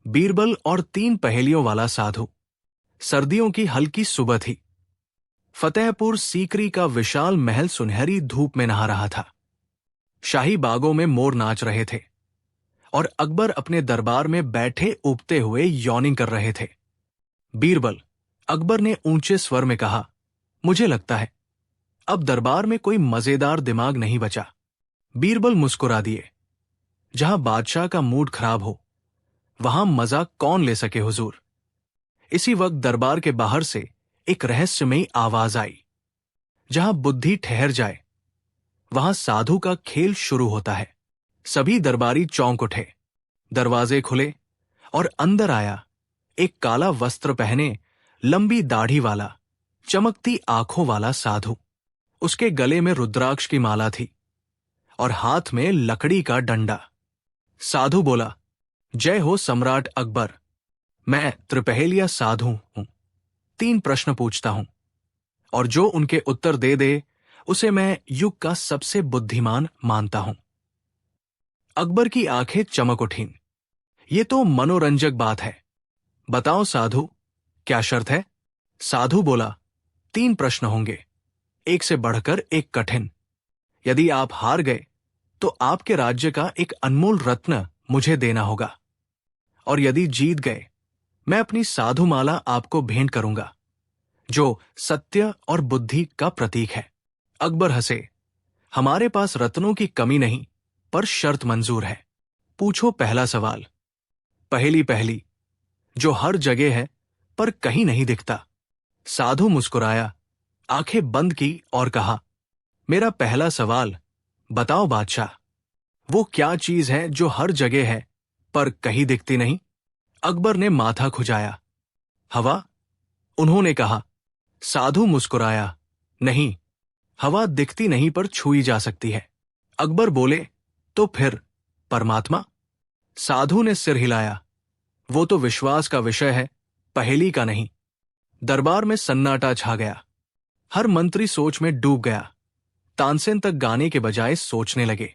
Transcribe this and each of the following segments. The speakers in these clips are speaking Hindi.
बीरबल और 3 पहेलियों वाला साधु। सर्दियों की हल्की सुबह थी। फतेहपुर सीकरी का विशाल महल सुनहरी धूप में नहा रहा था। शाही बागों में मोर नाच रहे थे और अकबर अपने दरबार में बैठे उबते हुए यॉर्निंग कर रहे थे। बीरबल, अकबर ने ऊंचे स्वर में कहा, मुझे लगता है अब दरबार में कोई मजेदार दिमाग नहीं बचा। बीरबल मुस्कुरा दिए। जहां बादशाह का मूड खराब हो वहां मजाक कौन ले सके हुजूर। इसी वक्त दरबार के बाहर से एक रहस्यमयी आवाज आई। जहां बुद्धि ठहर जाए वहां साधु का खेल शुरू होता है। सभी दरबारी चौंक उठे। दरवाजे खुले और अंदर आया एक काला वस्त्र पहने, लंबी दाढ़ी वाला, चमकती आंखों वाला साधु। उसके गले में रुद्राक्ष की माला थी और हाथ में लकड़ी का डंडा। साधु बोला, जय हो सम्राट अकबर। मैं त्रिपहेलिया साधु हूं। 3 प्रश्न पूछता हूं और जो उनके उत्तर दे दे उसे मैं युग का सबसे बुद्धिमान मानता हूं। अकबर की आंखें चमक उठीं। ये तो मनोरंजक बात है। बताओ साधु, क्या शर्त है? साधु बोला, 3 प्रश्न होंगे, एक से बढ़कर एक कठिन। यदि आप हार गए तो आपके राज्य का एक अनमोल रत्न मुझे देना होगा, और यदि जीत गए मैं अपनी साधुमाला आपको भेंट करूंगा, जो सत्य और बुद्धि का प्रतीक है। अकबर हंसे। हमारे पास रत्नों की कमी नहीं, पर शर्त मंजूर है। पूछो पहला सवाल। पहली जो हर जगह है पर कहीं नहीं दिखता। साधु मुस्कुराया, आंखें बंद की और कहा, मेरा पहला सवाल, बताओ बादशाह, वो क्या चीज है जो हर जगह है पर कहीं दिखती नहीं? अकबर ने माथा खुजाया। हवा, उन्होंने कहा। साधु मुस्कुराया, नहीं, हवा दिखती नहीं पर छुई जा सकती है। अकबर बोले, तो फिर परमात्मा? साधु ने सिर हिलाया। वो तो विश्वास का विषय है, पहेली का नहीं। दरबार में सन्नाटा छा गया। हर मंत्री सोच में डूब गया। तानसेन तक गाने के बजाय सोचने लगे।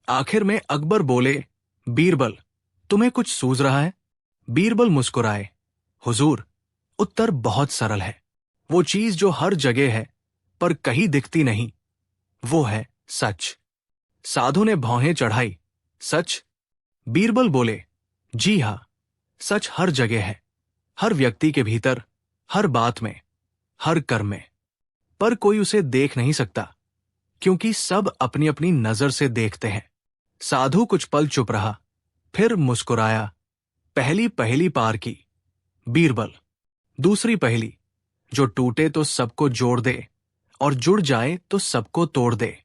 आखिर में अकबर बोले, बीरबल, तुम्हें कुछ सूझ रहा है? बीरबल मुस्कुराए, हुजूर, उत्तर बहुत सरल है। वो चीज जो हर जगह है पर कहीं दिखती नहीं, वो है सच। साधु ने भौहें चढ़ाई। सच? बीरबल बोले, जी हां, सच हर जगह है, हर व्यक्ति के भीतर, हर बात में, हर कर्म में। पर कोई उसे देख नहीं सकता, क्योंकि सब अपनी अपनी नजर से देखते हैं। साधु कुछ पल चुप रहा, फिर मुस्कुराया। पहली पार की। बीरबल, दूसरी पहेली, जो टूटे तो सबको जोड़ दे और जुड़ जाए तो सबको तोड़ दे।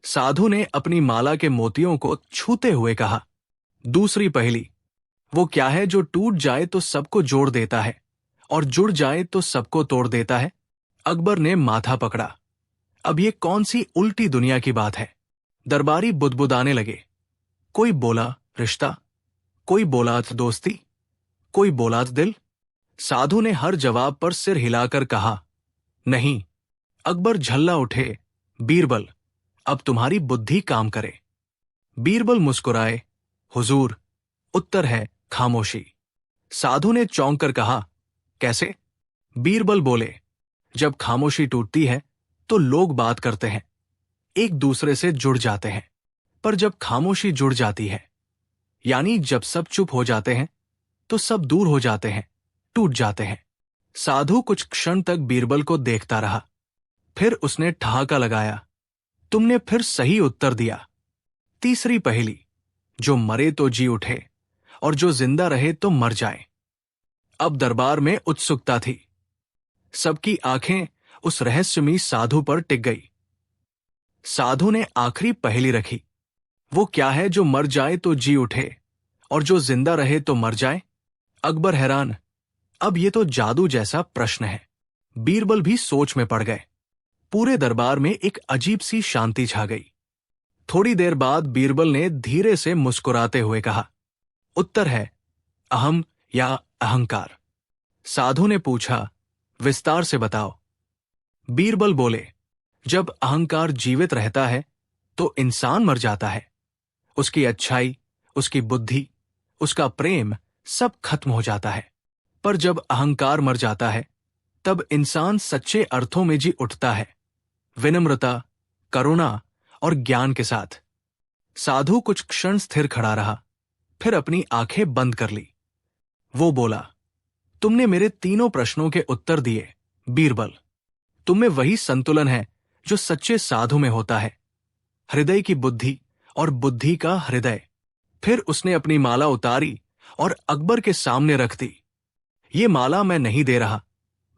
साधु ने अपनी माला के मोतियों को छूते हुए कहा। दूसरी पहेली, वो क्या है जो टूट जाए तो सबको जोड़ देता है और जुड़ जाए तो सबको तोड़ देता है? अकबर ने माथा पकड़ा। अब ये कौन सी उल्टी दुनिया की बात है? दरबारी बुदबुदाने लगे। कोई बोला रिश्ता, कोई बोला दोस्ती, कोई बोला दिल। साधु ने हर जवाब पर सिर हिलाकर कहा, नहीं। अकबर झल्ला उठे। बीरबल, अब तुम्हारी बुद्धि काम करे। बीरबल मुस्कुराए, हुजूर, उत्तर है खामोशी। साधु ने चौंक कर कहा, कैसे? बीरबल बोले, जब खामोशी टूटती है तो लोग बात करते हैं, एक दूसरे से जुड़ जाते हैं। पर जब खामोशी जुड़ जाती है, यानी जब सब चुप हो जाते हैं, तो सब दूर हो जाते हैं, टूट जाते हैं। साधु कुछ क्षण तक बीरबल को देखता रहा, फिर उसने ठहाका लगाया, तुमने फिर सही उत्तर दिया। तीसरी पहेली, जो मरे तो जी उठे और जो जिंदा रहे तो मर जाए। अब दरबार में उत्सुकता थी। सबकी आंखें उस रहस्यमयी साधु पर टिक गई। साधु ने आखिरी पहेली रखी, वो क्या है जो मर जाए तो जी उठे और जो जिंदा रहे तो मर जाए? अकबर हैरान, अब ये तो जादू जैसा प्रश्न है। बीरबल भी सोच में पड़ गए। पूरे दरबार में एक अजीब सी शांति छा गई। थोड़ी देर बाद बीरबल ने धीरे से मुस्कुराते हुए कहा, उत्तर है अहम या अहंकार। साधु ने पूछा, विस्तार से बताओ। बीरबल बोले, जब अहंकार जीवित रहता है तो इंसान मर जाता है। उसकी अच्छाई, उसकी बुद्धि, उसका प्रेम सब खत्म हो जाता है। पर जब अहंकार मर जाता है, तब इंसान सच्चे अर्थों में जी उठता है, विनम्रता, करुणा और ज्ञान के साथ। साधु कुछ क्षण स्थिर खड़ा रहा, फिर अपनी आंखें बंद कर ली। वो बोला, तुमने मेरे तीनों प्रश्नों के उत्तर दिए, बीरबल। तुम में वही संतुलन है जो सच्चे साधु में होता है, हृदय की बुद्धि और बुद्धि का हृदय। फिर उसने अपनी माला उतारी और अकबर के सामने रख दी। ये माला मैं नहीं दे रहा,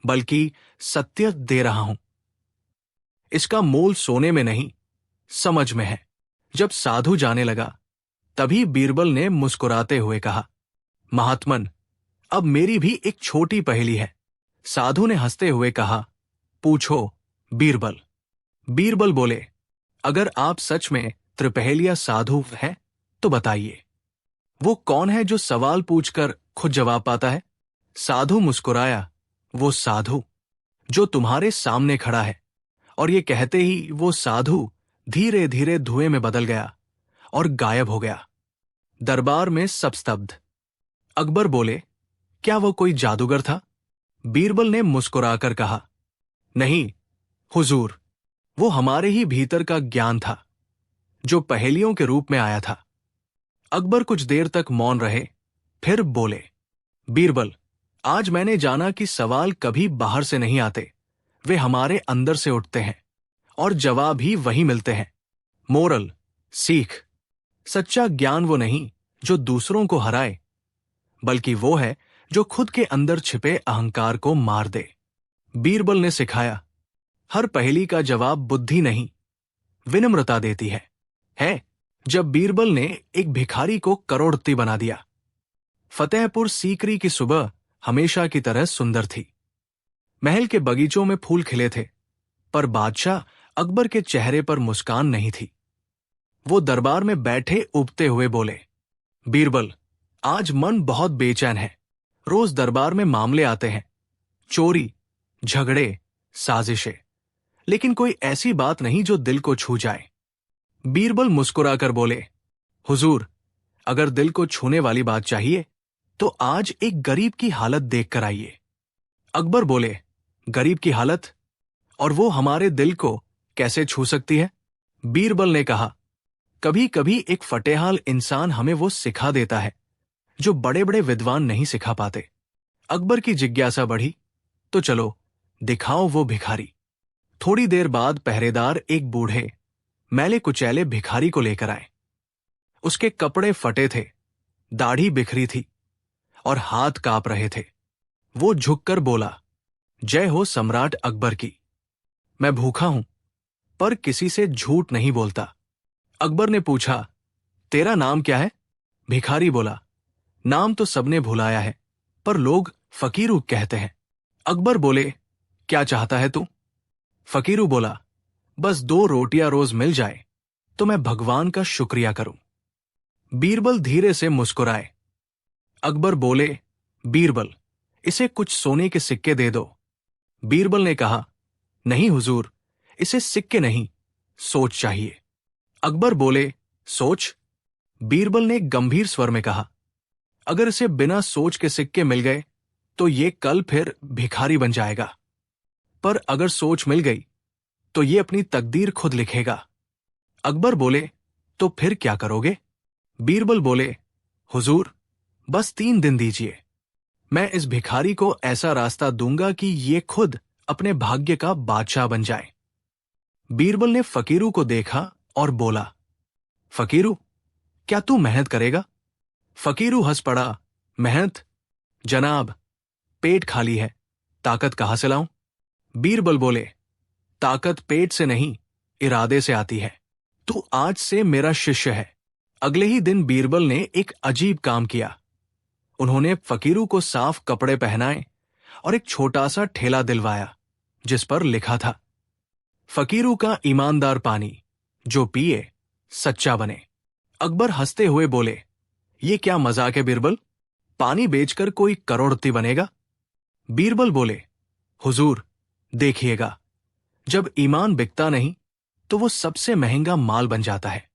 बल्कि सत्य दे रहा हूं। इसका मोल सोने में नहीं, समझ में है। जब साधु जाने लगा, तभी बीरबल ने मुस्कुराते हुए कहा, महात्मन, अब मेरी भी एक छोटी पहेली है। साधु ने हंसते हुए कहा, पूछो बीरबल। बीरबल बोले, अगर आप सच में त्रिपहेलिया साधु हैं, तो बताइए, वो कौन है जो सवाल पूछकर खुद जवाब पाता है? साधु मुस्कुराया, वो साधु जो तुम्हारे सामने खड़ा है। और ये कहते ही वो साधु धीरे धीरे धुएं में बदल गया और गायब हो गया। दरबार में सब स्तब्ध। अकबर बोले, क्या वो कोई जादूगर था? बीरबल ने मुस्कुराकर कहा, नहीं हुजूर, वो हमारे ही भीतर का ज्ञान था, जो पहेलियों के रूप में आया था। अकबर कुछ देर तक मौन रहे, फिर बोले, बीरबल, आज मैंने जाना कि सवाल कभी बाहर से नहीं आते, वे हमारे अंदर से उठते हैं और जवाब ही वही मिलते हैं। मोरल, सीख, सच्चा ज्ञान वो नहीं जो दूसरों को हराए, बल्कि वो है जो खुद के अंदर छिपे अहंकार को मार दे। बीरबल ने सिखाया, हर पहेली का जवाब बुद्धि नहीं, विनम्रता देती है। जब बीरबल ने एक भिखारी को करोड़पति बना दिया। फतेहपुर सीकरी की सुबह हमेशा की तरह सुंदर थी। महल के बगीचों में फूल खिले थे, पर बादशाह अकबर के चेहरे पर मुस्कान नहीं थी। वो दरबार में बैठे उबते हुए बोले, बीरबल, आज मन बहुत बेचैन है। रोज दरबार में मामले आते हैं, चोरी, झगड़े, साजिशें, लेकिन कोई ऐसी बात नहीं जो दिल को छू जाए। बीरबल मुस्कुराकर बोले, हुजूर, अगर दिल को छूने वाली बात चाहिए, तो आज एक गरीब की हालत देख कर आइए। अकबर बोले, गरीब की हालत, और वो हमारे दिल को कैसे छू सकती है? बीरबल ने कहा, कभी कभी एक फटेहाल इंसान हमें वो सिखा देता है जो बड़े बड़े विद्वान नहीं सिखा पाते। अकबर की जिज्ञासा बढ़ी, तो चलो दिखाओ वो भिखारी। थोड़ी देर बाद पहरेदार एक बूढ़े मैले कुचैले भिखारी को लेकर आए। उसके कपड़े फटे थे, दाढ़ी बिखरी थी और हाथ कांप रहे थे। वो झुककर बोला, जय हो सम्राट अकबर की। मैं भूखा हूं, पर किसी से झूठ नहीं बोलता। अकबर ने पूछा, तेरा नाम क्या है? भिखारी बोला, नाम तो सबने भुलाया है, पर लोग फकीरू कहते हैं। अकबर बोले, क्या चाहता है तू? फकीरू बोला, बस 2 रोटियां रोज मिल जाए तो मैं भगवान का शुक्रिया करूं। बीरबल धीरे से मुस्कुराए। अकबर बोले, बीरबल, इसे कुछ सोने के सिक्के दे दो। बीरबल ने कहा, नहीं हुजूर, इसे सिक्के नहीं, सोच चाहिए। अकबर बोले, सोच? बीरबल ने गंभीर स्वर में कहा, अगर इसे बिना सोच के सिक्के मिल गए तो ये कल फिर भिखारी बन जाएगा, पर अगर सोच मिल गई तो ये अपनी तकदीर खुद लिखेगा। अकबर बोले, तो फिर क्या करोगे? बीरबल बोले, हुजूर, बस 3 दिन दीजिए, मैं इस भिखारी को ऐसा रास्ता दूंगा कि ये खुद अपने भाग्य का बादशाह बन जाए। बीरबल ने फकीरू को देखा और बोला, फकीरू, क्या तू मेहनत करेगा? फकीरू हंस पड़ा, मेहनत? जनाब, पेट खाली है, ताकत कहां से लाऊं? बीरबल बोले, ताकत पेट से नहीं, इरादे से आती है। तू आज से मेरा शिष्य है। अगले ही दिन बीरबल ने एक अजीब काम किया। उन्होंने फकीरू को साफ कपड़े पहनाए और एक छोटा सा ठेला दिलवाया, जिस पर लिखा था, फकीरू का ईमानदार पानी, जो पिए सच्चा बने। अकबर हंसते हुए बोले, ये क्या मजाक है बीरबल? पानी बेचकर कोई करोड़पति बनेगा? बीरबल बोले, हुजूर, देखिएगा, जब ईमान बिकता नहीं तो वो सबसे महंगा माल बन जाता है।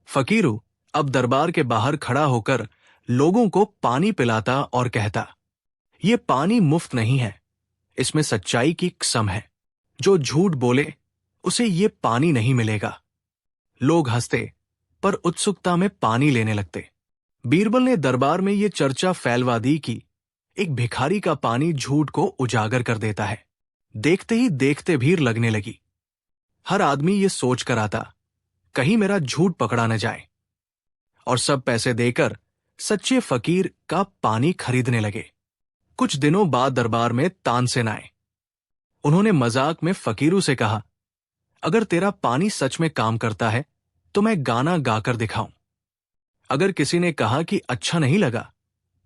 फकीरू अब दरबार के बाहर खड़ा होकर लोगों को पानी पिलाता और कहता, ये पानी मुफ्त नहीं है, इसमें सच्चाई की कसम है, जो झूठ बोले उसे ये पानी नहीं मिलेगा। लोग हंसते पर उत्सुकता में पानी लेने लगते। बीरबल ने दरबार में ये चर्चा फैलवा दी कि एक भिखारी का पानी झूठ को उजागर कर देता है। देखते ही देखते भीड़ लगने लगी। हर आदमी ये सोच कर आता, कहीं मेरा झूठ पकड़ा न जाए, और सब पैसे देकर सच्चे फकीर का पानी खरीदने लगे। कुछ दिनों बाद दरबार में तानसेन आए। उन्होंने मजाक में फकीरू से कहा, अगर तेरा पानी सच में काम करता है तो मैं गाना गाकर दिखाऊं। अगर किसी ने कहा कि अच्छा नहीं लगा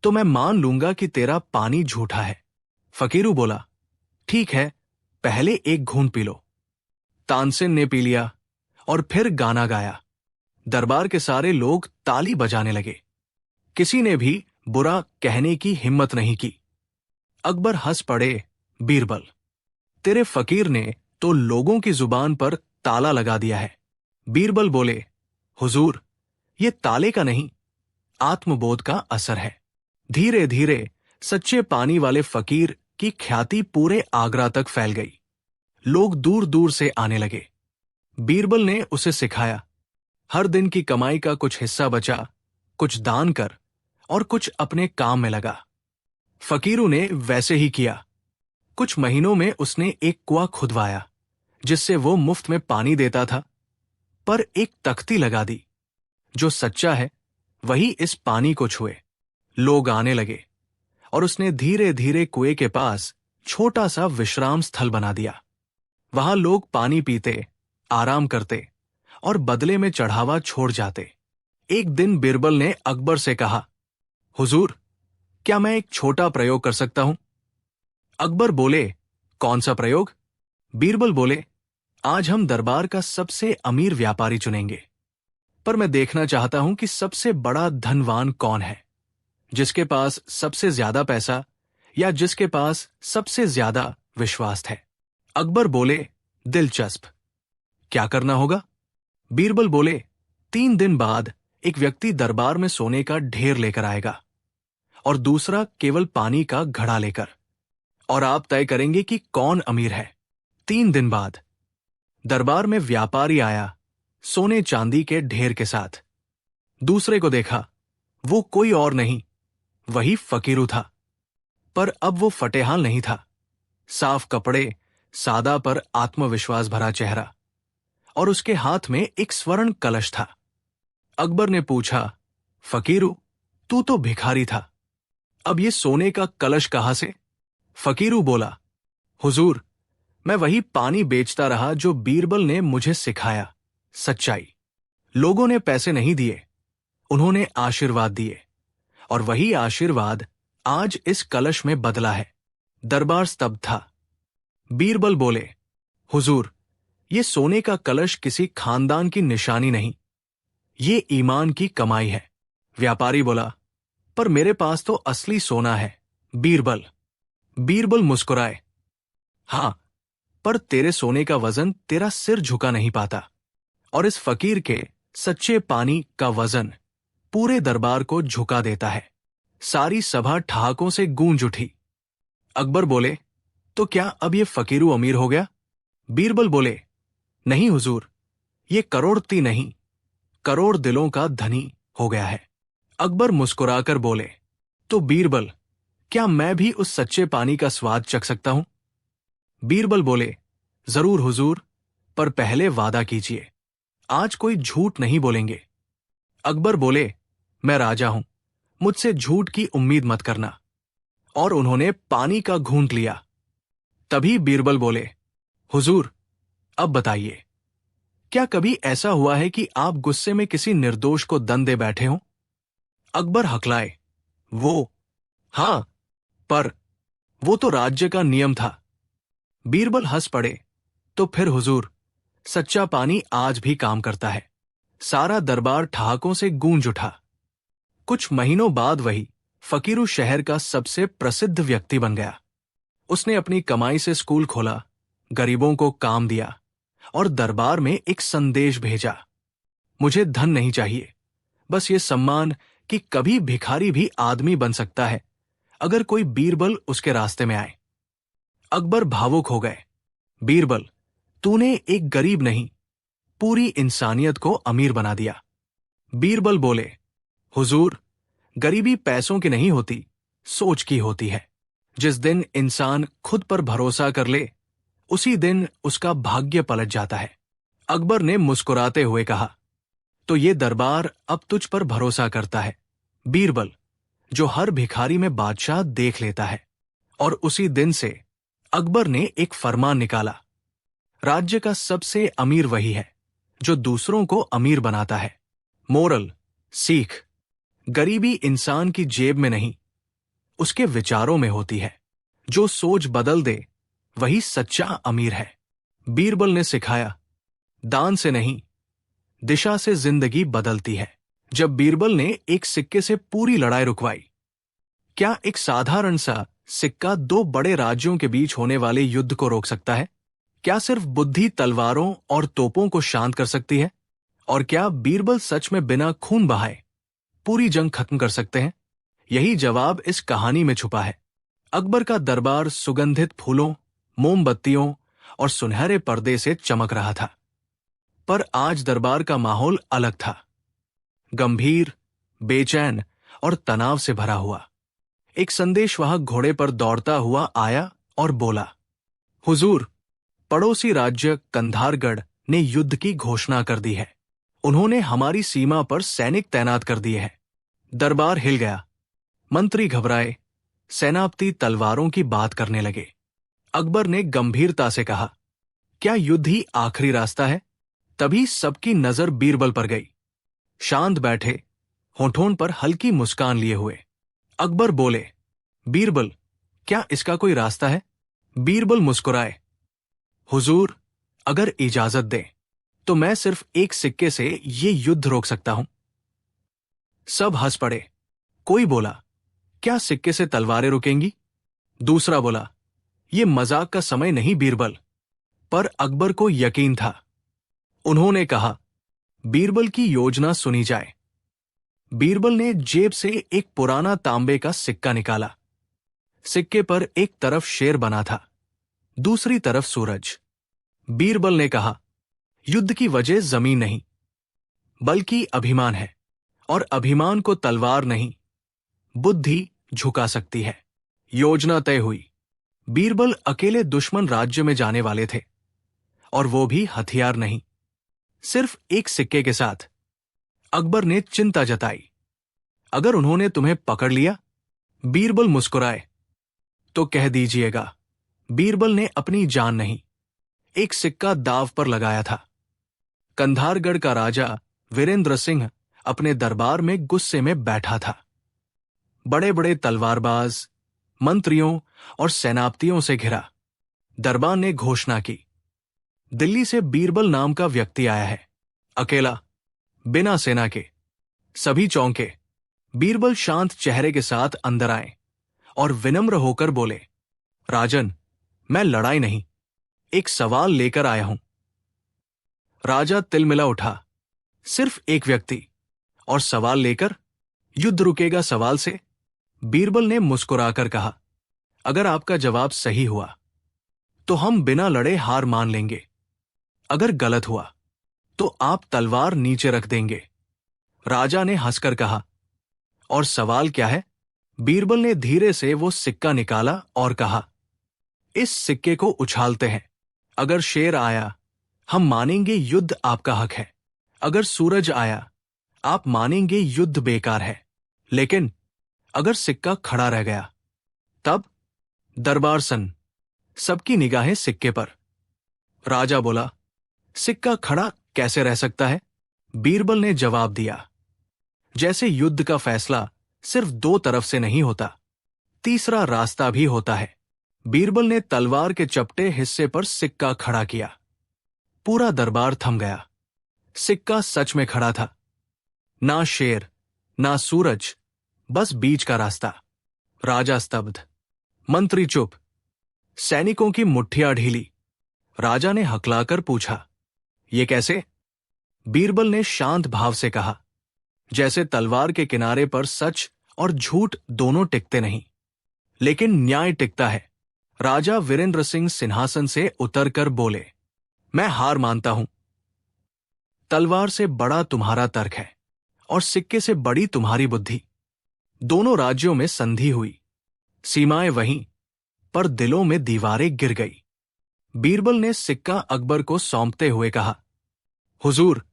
तो मैं मान लूंगा कि तेरा पानी झूठा है। फकीरू बोला, ठीक है, पहले एक घूंट पी लो। तानसेन ने पी लिया और फिर गाना गाया। दरबार के सारे लोग ताली बजाने लगे। किसी ने भी बुरा कहने की हिम्मत नहीं की। अकबर हंस पड़े, बीरबल, तेरे फकीर ने तो लोगों की जुबान पर ताला लगा दिया है। बीरबल बोले, हुजूर, ये ताले का नहीं, आत्मबोध का असर है। धीरे धीरे सच्चे पानी वाले फकीर की ख्याति पूरे आगरा तक फैल गई। लोग दूर दूर से आने लगे। बीरबल ने उसे सिखाया, हर दिन की कमाई का कुछ हिस्सा बचा, कुछ दान कर और कुछ अपने काम में लगा। फकीरू ने वैसे ही किया। कुछ महीनों में उसने एक कुआं खुदवाया जिससे वो मुफ्त में पानी देता था, पर एक तख्ती लगा दी, जो सच्चा है वही इस पानी को छुए। लोग आने लगे और उसने धीरे धीरे कुएं के पास छोटा सा विश्राम स्थल बना दिया। वहां लोग पानी पीते, आराम करते और बदले में चढ़ावा छोड़ जाते। एक दिन बीरबल ने अकबर से कहा, हुजूर, क्या मैं एक छोटा प्रयोग कर सकता हूं? अकबर बोले, कौन सा प्रयोग? बीरबल बोले, आज हम दरबार का सबसे अमीर व्यापारी चुनेंगे, पर मैं देखना चाहता हूं कि सबसे बड़ा धनवान कौन है, जिसके पास सबसे ज्यादा पैसा या जिसके पास सबसे ज्यादा विश्वास है। अकबर बोले, दिलचस्प, क्या करना होगा? बीरबल बोले, 3 दिन बाद एक व्यक्ति दरबार में सोने का ढेर लेकर आएगा और दूसरा केवल पानी का घड़ा लेकर, और आप तय करेंगे कि कौन अमीर है। 3 दिन बाद दरबार में व्यापारी आया सोने चांदी के ढेर के साथ। दूसरे को देखा, वो कोई और नहीं, वही फकीरू था। पर अब वो फटेहाल नहीं था। साफ कपड़े, सादा पर आत्मविश्वास भरा चेहरा, और उसके हाथ में एक स्वर्ण कलश था। अकबर ने पूछा, फकीरू, तू तो भिखारी था, अब ये सोने का कलश कहां से? फकीरू बोला, हुजूर, मैं वही पानी बेचता रहा जो बीरबल ने मुझे सिखाया, सच्चाई। लोगों ने पैसे नहीं दिए, उन्होंने आशीर्वाद दिए, और वही आशीर्वाद आज इस कलश में बदला है। दरबार स्तब्ध था। बीरबल बोले, हुजूर, ये सोने का कलश किसी खानदान की निशानी नहीं, ये ईमान की कमाई है। व्यापारी बोला, पर मेरे पास तो असली सोना है, बीरबल मुस्कुराए, हां, पर तेरे सोने का वजन तेरा सिर झुका नहीं पाता, और इस फकीर के सच्चे पानी का वजन पूरे दरबार को झुका देता है। सारी सभा ठहाकों से गूंज उठी। अकबर बोले, तो क्या अब ये फकीरू अमीर हो गया? बीरबल बोले, नहीं हुजूर, ये करोड़पति नहीं, करोड़ दिलों का धनी हो गया है। अकबर मुस्कुराकर बोले, तो बीरबल, क्या मैं भी उस सच्चे पानी का स्वाद चख सकता हूं? बीरबल बोले, जरूर हुजूर, पर पहले वादा कीजिए, आज कोई झूठ नहीं बोलेंगे। अकबर बोले, मैं राजा हूं, मुझसे झूठ की उम्मीद मत करना। और उन्होंने पानी का घूंट लिया। तभी बीरबल बोले, हुजूर, अब बताइए, क्या कभी ऐसा हुआ है कि आप गुस्से में किसी निर्दोष को दंड दे बैठे हों? अकबर हकलाए, वो, हां, पर वो तो राज्य का नियम था। बीरबल हंस पड़े, तो फिर हुजूर, सच्चा पानी आज भी काम करता है। सारा दरबार ठहाकों से गूंज उठा। कुछ महीनों बाद वही फकीरू शहर का सबसे प्रसिद्ध व्यक्ति बन गया। उसने अपनी कमाई से स्कूल खोला, गरीबों को काम दिया और दरबार में एक संदेश भेजा, मुझे धन नहीं चाहिए, बस ये सम्मान कि कभी भिखारी भी आदमी बन सकता है अगर कोई बीरबल उसके रास्ते में आए। अकबर भावुक हो गए। बीरबल, तूने एक गरीब नहीं, पूरी इंसानियत को अमीर बना दिया। बीरबल बोले, हुजूर, गरीबी पैसों की नहीं होती, सोच की होती है। जिस दिन इंसान खुद पर भरोसा कर ले, उसी दिन उसका भाग्य पलट जाता है। अकबर ने मुस्कुराते हुए कहा, तो ये दरबार अब तुझ पर भरोसा करता है, बीरबल, जो हर भिखारी में बादशाह देख लेता है। और उसी दिन से अकबर ने एक फरमान निकाला, राज्य का सबसे अमीर वही है जो दूसरों को अमीर बनाता है। मोरल, सीख, गरीबी इंसान की जेब में नहीं, उसके विचारों में होती है। जो सोच बदल दे वही सच्चा अमीर है। बीरबल ने सिखाया, दान से नहीं, दिशा से जिंदगी बदलती है। जब बीरबल ने एक सिक्के से पूरी लड़ाई रुकवाई, क्या एक साधारण सा सिक्का दो बड़े राज्यों के बीच होने वाले युद्ध को रोक सकता है? क्या सिर्फ बुद्धि तलवारों और तोपों को शांत कर सकती है? और क्या बीरबल सच में बिना खून बहाए पूरी जंग खत्म कर सकते हैं? यही जवाब इस कहानी में छुपा है। अकबर का दरबार सुगंधित फूलों, मोमबत्तियों और सुनहरे पर्दे से चमक रहा था। पर आज दरबार का माहौल अलग था, गंभीर, बेचैन और तनाव से भरा हुआ। एक संदेशवाहक घोड़े पर दौड़ता हुआ आया और बोला, हुजूर, पड़ोसी राज्य कंधारगढ़ ने युद्ध की घोषणा कर दी है। उन्होंने हमारी सीमा पर सैनिक तैनात कर दिए हैं। दरबार हिल गया। मंत्री घबराए, सेनापति तलवारों की बात करने लगे। अकबर ने गंभीरता से कहा, क्या युद्ध ही आखिरी रास्ता है? तभी सबकी नजर बीरबल पर गई। शांत बैठे, होठों पर हल्की मुस्कान लिए हुए। अकबर बोले, बीरबल, क्या इसका कोई रास्ता है? बीरबल मुस्कुराए, हुजूर, अगर इजाजत दें तो मैं सिर्फ एक सिक्के से ये युद्ध रोक सकता हूं। सब हंस पड़े। कोई बोला, क्या सिक्के से तलवारें रुकेंगी? दूसरा बोला, ये मजाक का समय नहीं बीरबल। पर अकबर को यकीन था। उन्होंने कहा, बीरबल की योजना सुनी जाए। बीरबल ने जेब से एक पुराना तांबे का सिक्का निकाला। सिक्के पर एक तरफ शेर बना था, दूसरी तरफ सूरज। बीरबल ने कहा, युद्ध की वजह जमीन नहीं, बल्कि अभिमान है, और अभिमान को तलवार नहीं, बुद्धि झुका सकती है। योजना तय हुई। बीरबल अकेले दुश्मन राज्य में जाने वाले थे, और वो भी हथियार नहीं, सिर्फ एक सिक्के के साथ। अकबर ने चिंता जताई, अगर उन्होंने तुम्हें पकड़ लिया? बीरबल मुस्कुराए, तो कह दीजिएगा, बीरबल ने अपनी जान नहीं, एक सिक्का दांव पर लगाया था। कंधारगढ़ का राजा वीरेंद्र सिंह अपने दरबार में गुस्से में बैठा था। बड़े बड़े तलवारबाज, मंत्रियों और सेनापतियों से घिरा। दरबार ने घोषणा की, दिल्ली से बीरबल नाम का व्यक्ति आया है, अकेला, बिना सेना के। सभी चौंके। बीरबल शांत चेहरे के साथ अंदर आए और विनम्र होकर बोले, राजन, मैं लड़ाई नहीं, एक सवाल लेकर आया हूं। राजा तिलमिला उठा, सिर्फ एक व्यक्ति, और सवाल लेकर? युद्ध रुकेगा सवाल से? बीरबल ने मुस्कुराकर कहा, अगर आपका जवाब सही हुआ तो हम बिना लड़े हार मान लेंगे। अगर गलत हुआ तो आप तलवार नीचे रख देंगे। राजा ने हंसकर कहा, और सवाल क्या है? बीरबल ने धीरे से वो सिक्का निकाला और कहा, इस सिक्के को उछालते हैं। अगर शेर आया, हम मानेंगे युद्ध आपका हक है। अगर सूरज आया, आप मानेंगे युद्ध बेकार है। लेकिन अगर सिक्का खड़ा रह गया, तब? दरबार सन्न, सबकी निगाहें सिक्के पर। राजा बोला, सिक्का खड़ा कैसे रह सकता है? बीरबल ने जवाब दिया, जैसे युद्ध का फैसला सिर्फ दो तरफ से नहीं होता, तीसरा रास्ता भी होता है। बीरबल ने तलवार के चपटे हिस्से पर सिक्का खड़ा किया। पूरा दरबार थम गया। सिक्का सच में खड़ा था। ना शेर, ना सूरज, बस बीच का रास्ता। राजा स्तब्ध, मंत्री चुप, सैनिकों की मुट्ठियां ढीली। राजा ने हकलाकर पूछा, ये कैसे? बीरबल ने शांत भाव से कहा, जैसे तलवार के किनारे पर सच और झूठ दोनों टिकते नहीं, लेकिन न्याय टिकता है। राजा वीरेंद्र सिंह सिंहासन से उतरकर बोले, मैं हार मानता हूं। तलवार से बड़ा तुम्हारा तर्क है और सिक्के से बड़ी तुम्हारी बुद्धि। दोनों राज्यों में संधि हुई, सीमाएं वहीं, पर दिलों में दीवारें गिर गई। बीरबल ने सिक्का अकबर को सौंपते हुए कहा, हुजूर,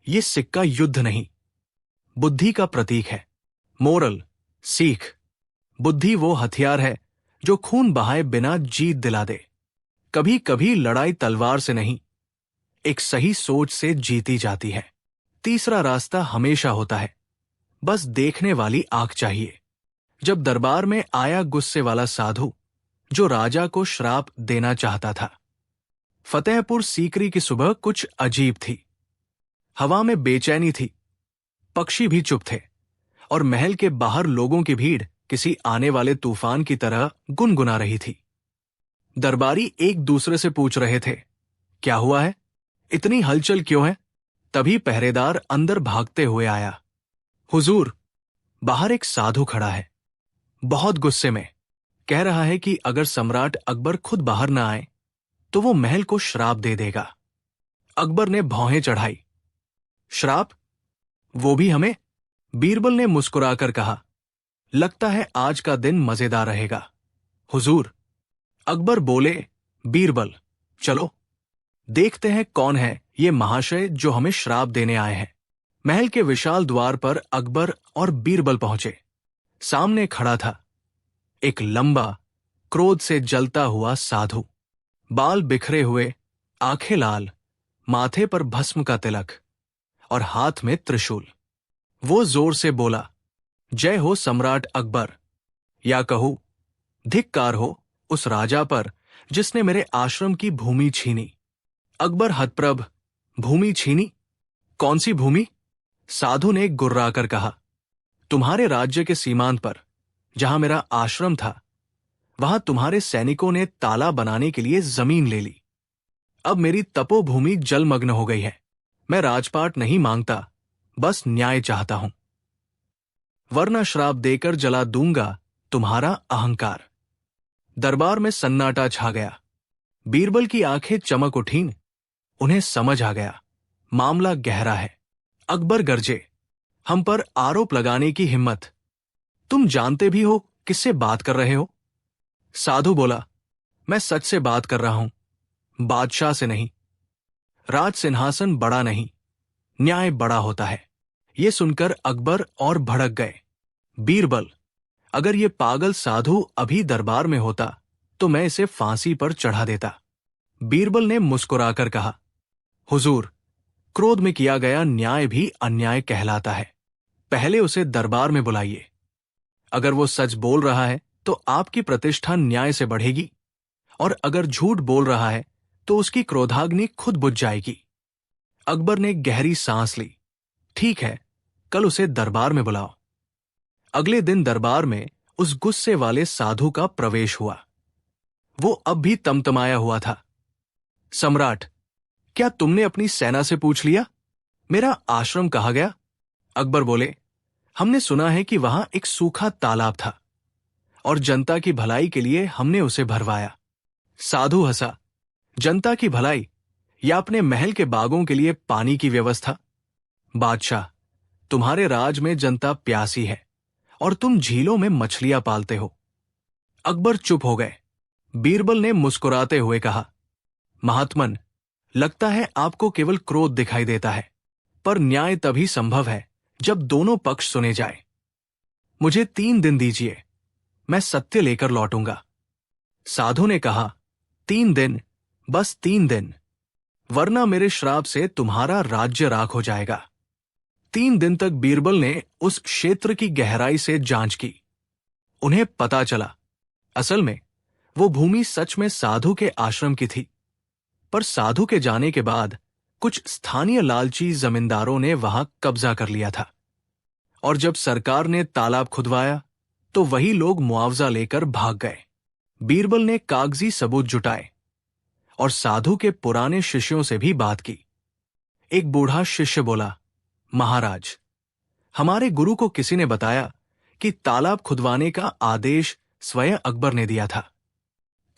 ये सिक्का युद्ध नहीं, बुद्धि का प्रतीक है। मोरल, सीख। बुद्धि वो हथियार है जो खून बहाए बिना जीत दिला दे। कभी कभी लड़ाई तलवार से नहीं, एक सही सोच से जीती जाती है। तीसरा रास्ता हमेशा होता है, बस देखने वाली आंख चाहिए। जब दरबार में आया गुस्से वाला साधु, जो राजा को श्राप देना चाहता था। फतेहपुर सीकरी की सुबह कुछ अजीब थी। हवा में बेचैनी थी, पक्षी भी चुप थे, और महल के बाहर लोगों की भीड़ किसी आने वाले तूफान की तरह गुनगुना रही थी। दरबारी एक दूसरे से पूछ रहे थे, क्या हुआ है, इतनी हलचल क्यों है? तभी पहरेदार अंदर भागते हुए आया। हुजूर, बाहर एक साधु खड़ा है, बहुत गुस्से में। कह रहा है कि अगर सम्राट अकबर खुद बाहर न आए तो वो महल को श्राप दे देगा। अकबर ने भौहें चढ़ाई। श्राप? वो भी हमें? बीरबल ने मुस्कुराकर कहा, लगता है आज का दिन मजेदार रहेगा। हुजूर, अकबर बोले, बीरबल, चलो देखते हैं कौन है ये महाशय जो हमें श्राप देने आए हैं। महल के विशाल द्वार पर अकबर और बीरबल पहुंचे। सामने खड़ा था एक लंबा, क्रोध से जलता हुआ साधु। बाल बिखरे हुए, आंखें लाल, माथे पर भस्म का तिलक और हाथ में त्रिशूल। वो जोर से बोला, जय हो सम्राट अकबर, या कहूं धिक्कार हो उस राजा पर जिसने मेरे आश्रम की भूमि छीनी। अकबर हतप्रभ, भूमि छीनी? कौन सी भूमि? साधु ने गुर्राकर कहा, तुम्हारे राज्य के सीमांत पर, जहां मेरा आश्रम था, वहां तुम्हारे सैनिकों ने ताला बनाने के लिए जमीन ले ली। अब मेरी तपोभूमि जलमग्न हो गई है। मैं राजपाट नहीं मांगता, बस न्याय चाहता हूं, वरना श्राप देकर जला दूंगा तुम्हारा अहंकार। दरबार में सन्नाटा छा गया। बीरबल की आंखें चमक उठीं। उन्हें समझ आ गया, मामला गहरा है। अकबर गरजे, हम पर आरोप लगाने की हिम्मत? तुम जानते भी हो किससे बात कर रहे हो? साधु बोला, मैं सच से बात कर रहा हूं, बादशाह से नहीं। राज सिंहासन बड़ा नहीं, न्याय बड़ा होता है। ये सुनकर अकबर और भड़क गए। बीरबल, अगर ये पागल साधु अभी दरबार में होता तो मैं इसे फांसी पर चढ़ा देता। बीरबल ने मुस्कुराकर कहा, हुजूर, क्रोध में किया गया न्याय भी अन्याय कहलाता है। पहले उसे दरबार में बुलाइए। अगर वो सच बोल रहा है तो आपकी प्रतिष्ठा न्याय से बढ़ेगी, और अगर झूठ बोल रहा है तो उसकी क्रोधाग्नि खुद बुझ जाएगी। अकबर ने गहरी सांस ली। ठीक है, कल उसे दरबार में बुलाओ। अगले दिन दरबार में उस गुस्से वाले साधु का प्रवेश हुआ। वो अब भी तमतमाया हुआ था। सम्राट, क्या तुमने अपनी सेना से पूछ लिया मेरा आश्रम कहाँ गया? अकबर बोले, हमने सुना है कि वहां एक सूखा तालाब था और जनता की भलाई के लिए हमने उसे भरवाया। साधु हंसा, जनता की भलाई या अपने महल के बागों के लिए पानी की व्यवस्था? बादशाह, तुम्हारे राज में जनता प्यासी है और तुम झीलों में मछलियां पालते हो। अकबर चुप हो गए। बीरबल ने मुस्कुराते हुए कहा, महात्मन, लगता है आपको केवल क्रोध दिखाई देता है, पर न्याय तभी संभव है जब दोनों पक्ष सुने जाए। मुझे 3 दिन दीजिए, मैं सत्य लेकर लौटूंगा। साधु ने कहा, 3 दिन, बस 3 दिन, वरना मेरे श्राप से तुम्हारा राज्य राख हो जाएगा। 3 दिन तक बीरबल ने उस क्षेत्र की गहराई से जांच की। उन्हें पता चला, असल में वो भूमि सच में साधु के आश्रम की थी, पर साधु के जाने के बाद कुछ स्थानीय लालची जमींदारों ने वहां कब्जा कर लिया था, और जब सरकार ने तालाब खुदवाया तो वही लोग मुआवजा लेकर भाग गए। बीरबल ने कागजी सबूत जुटाए और साधु के पुराने शिष्यों से भी बात की। एक बूढ़ा शिष्य बोला, महाराज, हमारे गुरु को किसी ने बताया कि तालाब खुदवाने का आदेश स्वयं अकबर ने दिया था।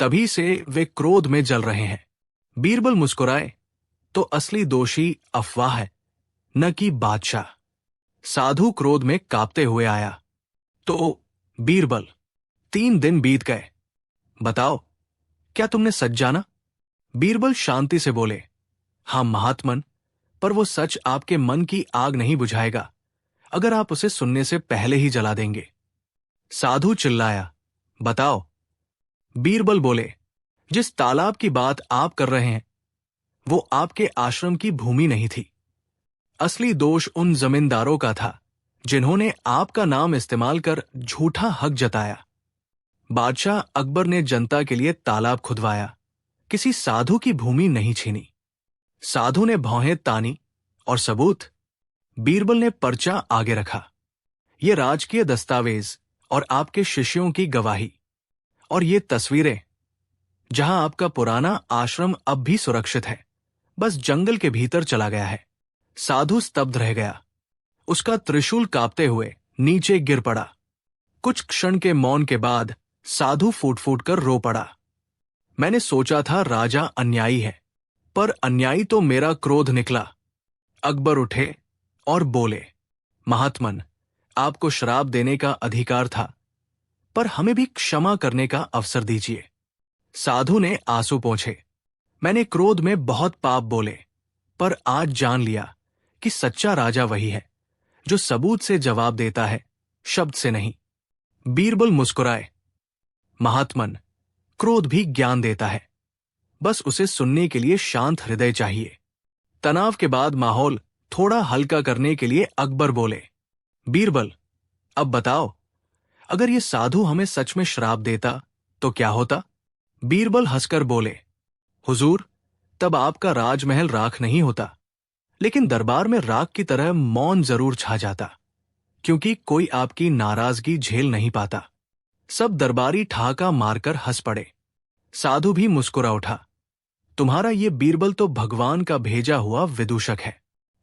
तभी से वे क्रोध में जल रहे हैं। बीरबल मुस्कुराए, तो असली दोषी अफवाह है, न कि बादशाह। साधु क्रोध में कांपते हुए आया। तो बीरबल, 3 दिन बीत गए, बताओ क्या तुमने सच जाना? बीरबल शांति से बोले, हाँ महात्मन, पर वो सच आपके मन की आग नहीं बुझाएगा अगर आप उसे सुनने से पहले ही जला देंगे। साधु चिल्लाया, बताओ। बीरबल बोले, जिस तालाब की बात आप कर रहे हैं वो आपके आश्रम की भूमि नहीं थी। असली दोष उन जमींदारों का था जिन्होंने आपका नाम इस्तेमाल कर झूठा हक जताया। बादशाह अकबर ने जनता के लिए तालाब खुदवाया, किसी साधु की भूमि नहीं छीनी। साधु ने भौहें तानी, और सबूत? बीरबल ने पर्चा आगे रखा। ये राजकीय दस्तावेज और आपके शिष्यों की गवाही, और ये तस्वीरें, जहां आपका पुराना आश्रम अब भी सुरक्षित है, बस जंगल के भीतर चला गया है। साधु स्तब्ध रह गया। उसका त्रिशूल कांपते हुए नीचे गिर पड़ा। कुछ क्षण के मौन के बाद साधु फूट फूट कर रो पड़ा। मैंने सोचा था राजा अन्यायी है, पर अन्यायी तो मेरा क्रोध निकला। अकबर उठे और बोले, महात्मन, आपको श्राप देने का अधिकार था, पर हमें भी क्षमा करने का अवसर दीजिए। साधु ने आंसू पोंछे, मैंने क्रोध में बहुत पाप बोले, पर आज जान लिया कि सच्चा राजा वही है जो सबूत से जवाब देता है, शब्द से नहीं। बीरबल मुस्कुराए, महात्मन, क्रोध भी ज्ञान देता है, बस उसे सुनने के लिए शांत हृदय चाहिए। तनाव के बाद माहौल थोड़ा हल्का करने के लिए अकबर बोले, बीरबल, अब बताओ, अगर ये साधु हमें सच में श्राप देता तो क्या होता? बीरबल हंसकर बोले, हुजूर, तब आपका राजमहल राख नहीं होता, लेकिन दरबार में राख की तरह मौन जरूर छा जाता, क्योंकि कोई आपकी नाराजगी झेल नहीं पाता। सब दरबारी ठहाका मारकर हंस पड़े। साधु भी मुस्कुरा उठा, तुम्हारा ये बीरबल तो भगवान का भेजा हुआ विदूषक है।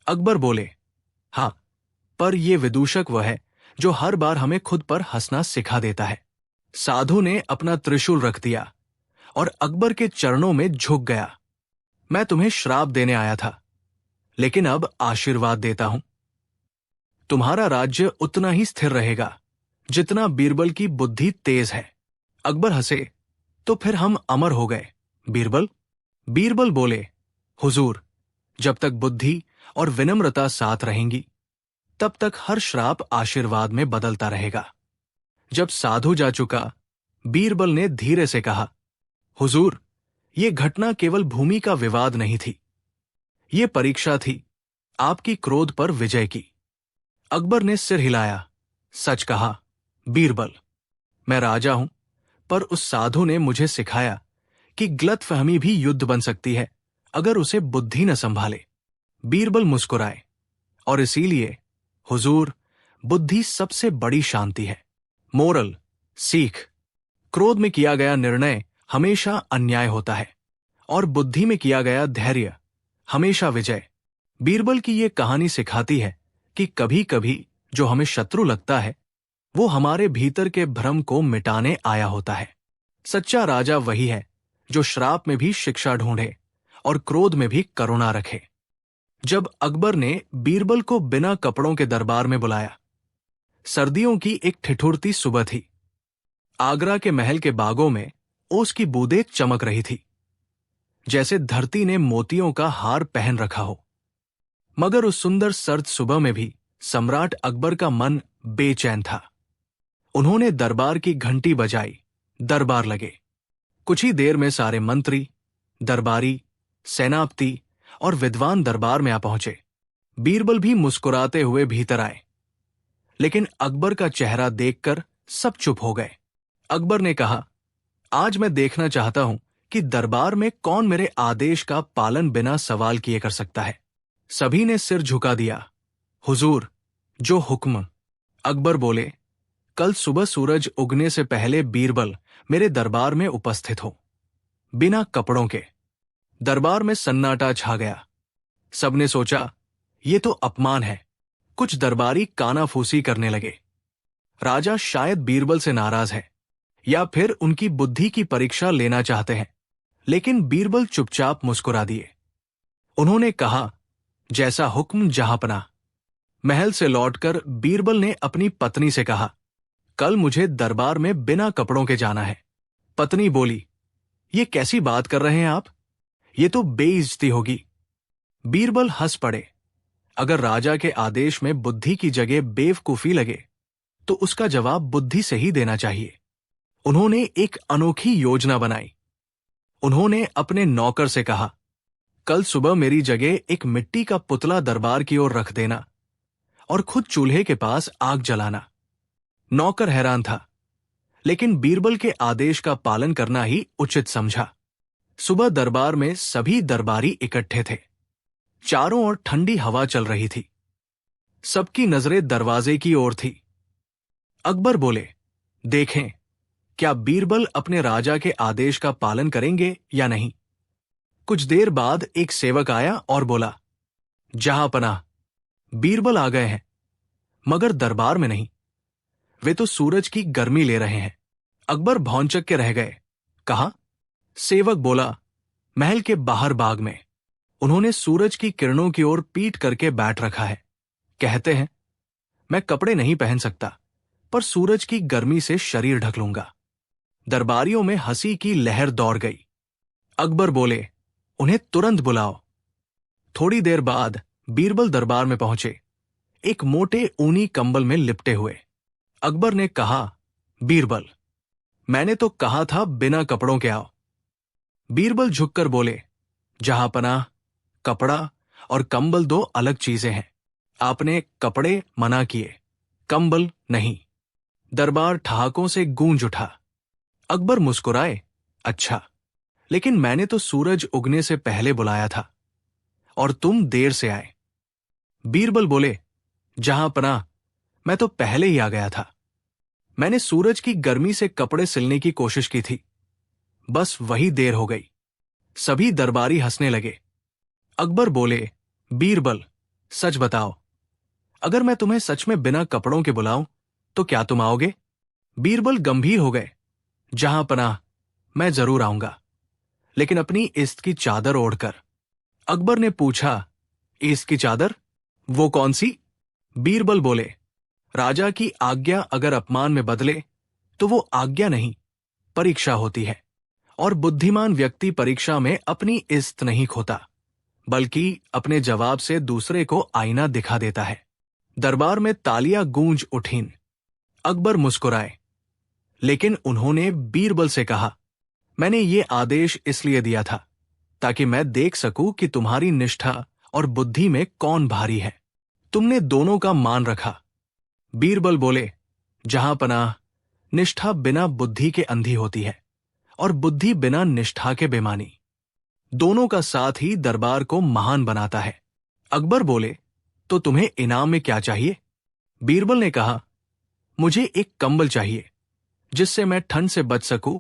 अकबर बोले, हाँ, पर यह विदूषक वह है जो हर बार हमें खुद पर हंसना सिखा देता है। साधु ने अपना त्रिशूल रख दिया और अकबर के चरणों में झुक गया। मैं तुम्हें श्राप देने आया था, लेकिन अब आशीर्वाद देता हूं। तुम्हारा राज्य उतना ही स्थिर रहेगा जितना बीरबल की बुद्धि तेज है। अकबर हंसे, तो फिर हम अमर हो गए बीरबल? बीरबल बोले, हुजूर, जब तक बुद्धि और विनम्रता साथ रहेंगी तब तक हर श्राप आशीर्वाद में बदलता रहेगा। जब साधु जा चुका, बीरबल ने धीरे से कहा, हुजूर, ये घटना केवल भूमि का विवाद नहीं थी, ये परीक्षा थी आपकी क्रोध पर विजय की। अकबर ने सिर हिलाया, सच कहा बीरबल, मैं राजा हूं, पर उस साधु ने मुझे सिखाया कि गलतफहमी भी युद्ध बन सकती है अगर उसे बुद्धि न संभाले। बीरबल मुस्कुराए, और इसीलिए हुजूर, बुद्धि सबसे बड़ी शांति है। मोरल, सीख, क्रोध में किया गया निर्णय हमेशा अन्याय होता है, और बुद्धि में किया गया धैर्य हमेशा विजय। बीरबल की ये कहानी सिखाती है कि कभी कभी जो हमें शत्रु लगता है वो हमारे भीतर के भ्रम को मिटाने आया होता है। सच्चा राजा वही है जो श्राप में भी शिक्षा ढूंढे और क्रोध में भी करुणा रखे। जब अकबर ने बीरबल को बिना कपड़ों के दरबार में बुलाया, सर्दियों की एक ठिठुरती सुबह थी। आगरा के महल के बागों में ओस की बूंदें चमक रही थी, जैसे धरती ने मोतियों का हार पहन रखा हो। मगर उस सुंदर सर्द सुबह में भी सम्राट अकबर का मन बेचैन था। उन्होंने दरबार की घंटी बजाई, दरबार लगे। कुछ ही देर में सारे मंत्री, दरबारी, सेनापति और विद्वान दरबार में आ पहुंचे। बीरबल भी मुस्कुराते हुए भीतर आए, लेकिन अकबर का चेहरा देखकर सब चुप हो गए। अकबर ने कहा, आज मैं देखना चाहता हूं कि दरबार में कौन मेरे आदेश का पालन बिना सवाल किए कर सकता है। सभी ने सिर झुका दिया। हुजूर, जो हुक्म। अकबर बोले, कल सुबह सूरज उगने से पहले बीरबल मेरे दरबार में उपस्थित हो, बिना कपड़ों के। दरबार में सन्नाटा छा गया। सबने सोचा, ये तो अपमान है, कुछ दरबारी कानाफूसी करने लगे। राजा शायद बीरबल से नाराज है या फिर उनकी बुद्धि की परीक्षा लेना चाहते हैं, लेकिन बीरबल चुपचाप मुस्कुरा दिए। उन्होंने कहा, जैसा हुक्म जहांपनाह। महल से लौटकर बीरबल ने अपनी पत्नी से कहा, कल मुझे दरबार में बिना कपड़ों के जाना है। पत्नी बोली, ये कैसी बात कर रहे हैं आप? ये तो बेइज्जती होगी। बीरबल हंस पड़े। अगर राजा के आदेश में बुद्धि की जगह बेवकूफी लगे तो उसका जवाब बुद्धि से ही देना चाहिए। उन्होंने एक अनोखी योजना बनाई। उन्होंने अपने नौकर से कहा, कल सुबह मेरी जगह एक मिट्टी का पुतला दरबार की ओर रख देना और खुद चूल्हे के पास आग जलाना। नौकर हैरान था, लेकिन बीरबल के आदेश का पालन करना ही उचित समझा। सुबह दरबार में सभी दरबारी इकट्ठे थे। चारों ओर ठंडी हवा चल रही थी। सबकी नजरें दरवाजे की ओर थी। अकबर बोले, देखें, क्या बीरबल अपने राजा के आदेश का पालन करेंगे या नहीं? कुछ देर बाद एक सेवक आया और बोला, जहांपनाह, बीरबल आ गए हैं, मगर दरबार में नहीं। वे तो सूरज की गर्मी ले रहे हैं। अकबर भौंचक के रह गए। कहा? सेवक बोला, महल के बाहर बाग में। उन्होंने सूरज की किरणों की ओर पीठ करके बैठ रखा है। कहते हैं, मैं कपड़े नहीं पहन सकता, पर सूरज की गर्मी से शरीर ढक लूंगा। दरबारियों में हंसी की लहर दौड़ गई। अकबर बोले, उन्हें तुरंत बुलाओ। थोड़ी देर बाद बीरबल दरबार में पहुंचे, एक मोटे ऊनी कंबल में लिपटे हुए। अकबर ने कहा, बीरबल, मैंने तो कहा था बिना कपड़ों के आओ। बीरबल झुककर बोले, जहांपनाह, कपड़ा और कंबल दो अलग चीजें हैं। आपने कपड़े मना किए, कंबल नहीं। दरबार ठहाकों से गूंज उठा। अकबर मुस्कुराए, अच्छा, लेकिन मैंने तो सूरज उगने से पहले बुलाया था और तुम देर से आए। बीरबल बोले, जहांपनाह, मैं तो पहले ही आ गया था। मैंने सूरज की गर्मी से कपड़े सिलने की कोशिश की थी, बस वही देर हो गई। सभी दरबारी हंसने लगे। अकबर बोले, बीरबल, सच बताओ, अगर मैं तुम्हें सच में बिना कपड़ों के बुलाऊं तो क्या तुम आओगे? बीरबल गंभीर हो गए। जहांपनाह, मैं जरूर आऊंगा, लेकिन अपनी इज्जत की चादर ओढ़कर। अकबर ने पूछा, इज्जत की चादर? वो कौन सी? बीरबल बोले, राजा की आज्ञा अगर अपमान में बदले तो वो आज्ञा नहीं, परीक्षा होती है, और बुद्धिमान व्यक्ति परीक्षा में अपनी इज्जत नहीं खोता, बल्कि अपने जवाब से दूसरे को आईना दिखा देता है। दरबार में तालियां गूंज उठीं। अकबर मुस्कुराए, लेकिन उन्होंने बीरबल से कहा, मैंने ये आदेश इसलिए दिया था ताकि मैं देख सकूं कि तुम्हारी निष्ठा और बुद्धि में कौन भारी है। तुमने दोनों का मान रखा। बीरबल बोले, जहांपनाह, निष्ठा बिना बुद्धि के अंधी होती है और बुद्धि बिना निष्ठा के बेमानी। दोनों का साथ ही दरबार को महान बनाता है। अकबर बोले, तो तुम्हें इनाम में क्या चाहिए? बीरबल ने कहा, मुझे एक कंबल चाहिए जिससे मैं ठंड से बच सकूं,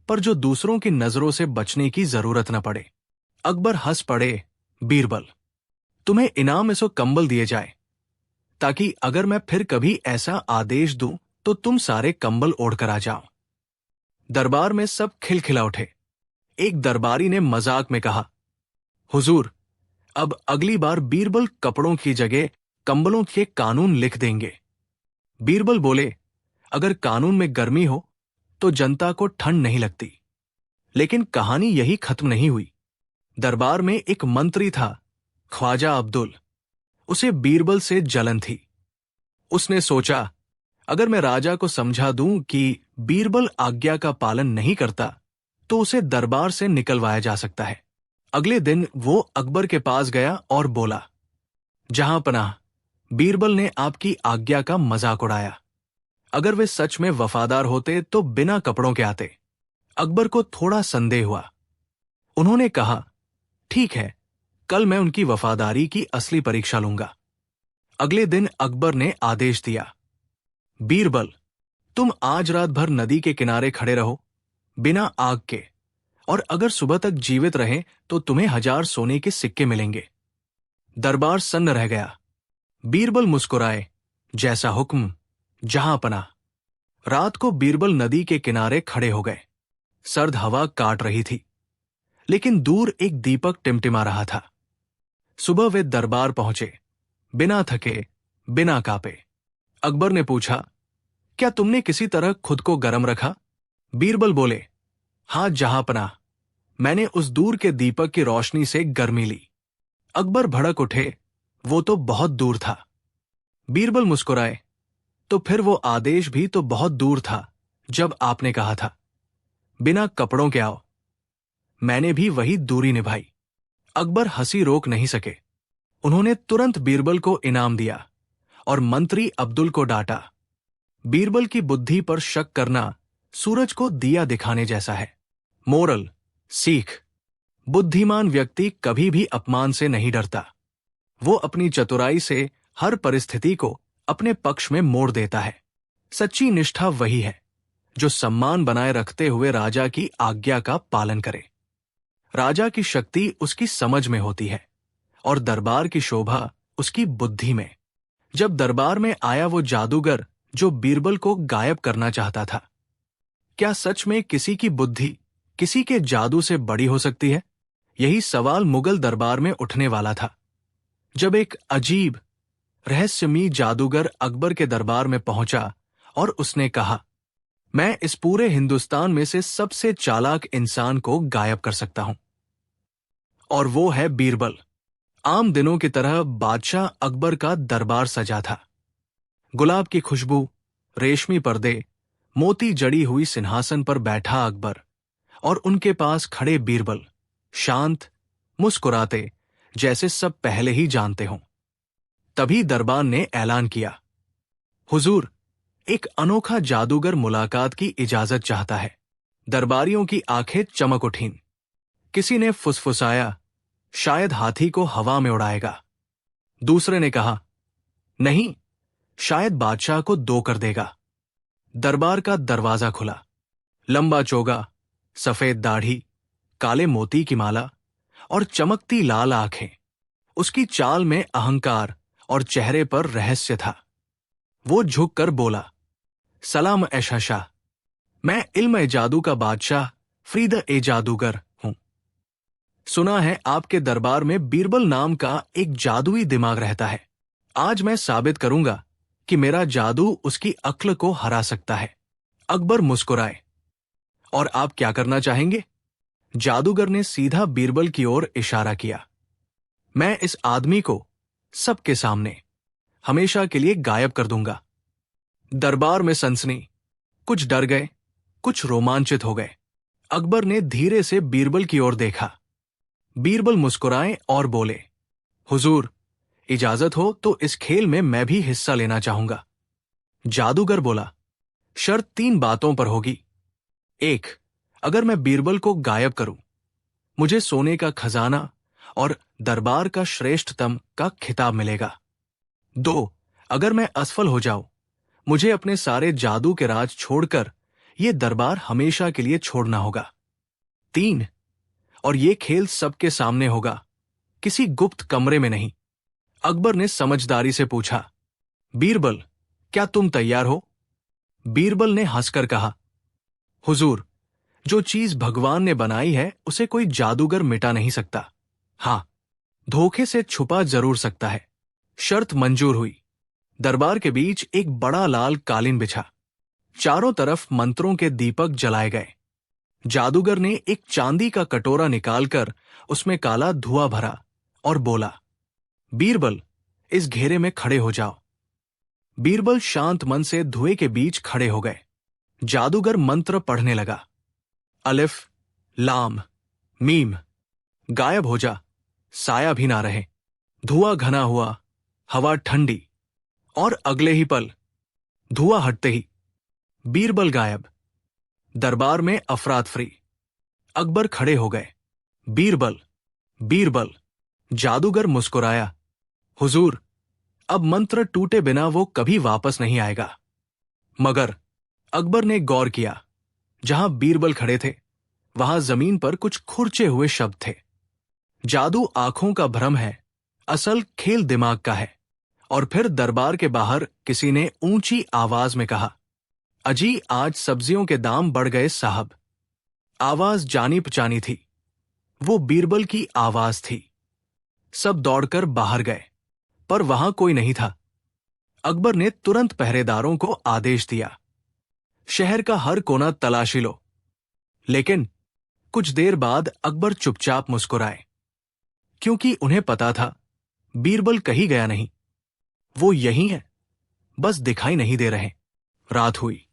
पर जो दूसरों की नजरों से बचने की जरूरत न पड़े। अकबर हंस पड़े, बीरबल, तुम्हें इनाम में सो कंबल दिए जाए, ताकि अगर मैं फिर कभी ऐसा आदेश दूं तो तुम सारे कंबल ओढ़कर आ जाओ। दरबार में सब खिलखिला उठे। एक दरबारी ने मजाक में कहा, हुजूर, अब अगली बार बीरबल कपड़ों की जगह कंबलों के कानून लिख देंगे। बीरबल बोले, अगर कानून में गर्मी हो तो जनता को ठंड नहीं लगती। लेकिन कहानी यही खत्म नहीं हुई। दरबार में एक मंत्री था, ख्वाजा अब्दुल। उसे बीरबल से जलन थी। उसने सोचा, अगर मैं राजा को समझा दूं कि बीरबल आज्ञा का पालन नहीं करता तो उसे दरबार से निकलवाया जा सकता है। अगले दिन वो अकबर के पास गया और बोला, जहांपनाह, बीरबल ने आपकी आज्ञा का मजाक उड़ाया। अगर वे सच में वफादार होते तो बिना कपड़ों के आते। अकबर को थोड़ा संदेह हुआ। उन्होंने कहा, ठीक है, कल मैं उनकी वफादारी की असली परीक्षा लूंगा। अगले दिन अकबर ने आदेश दिया, बीरबल, तुम आज रात भर नदी के किनारे खड़े रहो, बिना आग के, और अगर सुबह तक जीवित रहे तो तुम्हें 1000 सोने के सिक्के मिलेंगे। दरबार सन्न रह गया। बीरबल मुस्कुराए, जैसा हुक्म, जहां पना। रात को बीरबल नदी के किनारे खड़े हो गए। सर्द हवा काट रही थी, लेकिन दूर एक दीपक टिमटिमा रहा था। सुबह वे दरबार पहुंचे, बिना थके, बिना कांपे। अकबर ने पूछा, क्या तुमने किसी तरह खुद को गर्म रखा? बीरबल बोले, हां जहांपनाह, मैंने उस दूर के दीपक की रोशनी से गर्मी ली। अकबर भड़क उठे, वो तो बहुत दूर था। बीरबल मुस्कुराए, तो फिर वो आदेश भी तो बहुत दूर था जब आपने कहा था, बिना कपड़ों के आओ। मैंने भी वही दूरी निभाई। अकबर हंसी रोक नहीं सके। उन्होंने तुरंत बीरबल को इनाम दिया और मंत्री अब्दुल को डांटा। बीरबल की बुद्धि पर शक करना सूरज को दिया दिखाने जैसा है। मोरल, सीख, बुद्धिमान व्यक्ति कभी भी अपमान से नहीं डरता। वो अपनी चतुराई से हर परिस्थिति को अपने पक्ष में मोड़ देता है। सच्ची निष्ठा वही है जो सम्मान बनाए रखते हुए राजा की आज्ञा का पालन करे। राजा की शक्ति उसकी समझ में होती है और दरबार की शोभा उसकी बुद्धि में। जब दरबार में आया वो जादूगर जो बीरबल को गायब करना चाहता था, क्या सच में किसी की बुद्धि किसी के जादू से बड़ी हो सकती है? यही सवाल मुगल दरबार में उठने वाला था जब एक अजीब रहस्यमयी जादूगर अकबर के दरबार में पहुंचा और उसने कहा, मैं इस पूरे हिंदुस्तान में से सबसे चालाक इंसान को गायब कर सकता हूं, और वो है बीरबल। आम दिनों की तरह बादशाह अकबर का दरबार सजा था। गुलाब की खुशबू, रेशमी पर्दे, मोती जड़ी हुई सिंहासन पर बैठा अकबर और उनके पास खड़े बीरबल, शांत, मुस्कुराते, जैसे सब पहले ही जानते हों। तभी दरबार ने ऐलान किया, हुजूर, एक अनोखा जादूगर मुलाकात की इजाजत चाहता है। दरबारियों की आंखें चमक उठीं। किसी ने फुसफुसाया, शायद हाथी को हवा में उड़ाएगा। दूसरे ने कहा, नहीं, शायद बादशाह को दो कर देगा। दरबार का दरवाजा खुला। लंबा चोगा, सफेद दाढ़ी, काले मोती की माला और चमकती लाल आंखें। उसकी चाल में अहंकार और चेहरे पर रहस्य था। वो झुककर बोला, सलाम ए शहंशाह, मैं इल्म जादू का बादशाह फरीद ए जादूगर हूं। सुना है आपके दरबार में बीरबल नाम का एक जादुई दिमाग रहता है। आज मैं साबित करूंगा कि मेरा जादू उसकी अक्ल को हरा सकता है। अकबर मुस्कुराए, और आप क्या करना चाहेंगे? जादूगर ने सीधा बीरबल की ओर इशारा किया। मैं इस आदमी को सबके सामने हमेशा के लिए गायब कर दूंगा। दरबार में सनसनी। कुछ डर गए, कुछ रोमांचित हो गए। अकबर ने धीरे से बीरबल की ओर देखा। बीरबल मुस्कुराए और बोले, हुजूर, इजाजत हो तो इस खेल में मैं भी हिस्सा लेना चाहूंगा। जादूगर बोला, शर्त 3 बातों पर होगी। 1, अगर मैं बीरबल को गायब करूं, मुझे सोने का खजाना और दरबार का श्रेष्ठतम का खिताब मिलेगा। 2, अगर मैं असफल हो जाऊं, मुझे अपने सारे जादू के राज छोड़कर यह दरबार हमेशा के लिए छोड़ना होगा। 3, और ये खेल सबके सामने होगा, किसी गुप्त कमरे में नहीं। अकबर ने समझदारी से पूछा, बीरबल, क्या तुम तैयार हो? बीरबल ने हंसकर कहा, हुजूर, जो चीज भगवान ने बनाई है उसे कोई जादूगर मिटा नहीं सकता। हां, धोखे से छुपा जरूर सकता है। शर्त मंजूर हुई। दरबार के बीच एक बड़ा लाल कालीन बिछा। चारों तरफ मंत्रों के दीपक जलाए गए। जादूगर ने एक चांदी का कटोरा निकालकर उसमें काला धुआं भरा और बोला, बीरबल, इस घेरे में खड़े हो जाओ। बीरबल शांत मन से धुएं के बीच खड़े हो गए। जादूगर मंत्र पढ़ने लगा, अलिफ, लाम, मीम, गायब हो जा, साया भी ना रहे। धुआं घना हुआ, हवा ठंडी, और अगले ही पल धुआं हटते ही बीरबल गायब। दरबार में अफरातफरी। अकबर खड़े हो गए। बीरबल, बीरबल। जादूगर मुस्कुराया, हुजूर, अब मंत्र टूटे बिना वो कभी वापस नहीं आएगा। मगर अकबर ने गौर किया, जहां बीरबल खड़े थे वहां जमीन पर कुछ खुरचे हुए शब्द थे। जादू आंखों का भ्रम है, असल खेल दिमाग का है, और फिर दरबार के बाहर किसी ने ऊंची आवाज में कहा, अजी, आज सब्जियों के दाम बढ़ गए साहब। आवाज जानी पहचानी थी। वो बीरबल की आवाज थी। सब दौड़कर बाहर गए, पर वहां कोई नहीं था। अकबर ने तुरंत पहरेदारों को आदेश दिया, शहर का हर कोना तलाशी लो। लेकिन कुछ देर बाद अकबर चुपचाप मुस्कुराए, क्योंकि उन्हें पता था बीरबल कहीं गया नहीं। वो यहीं है, बस दिखाई नहीं दे रहे। रात हुई,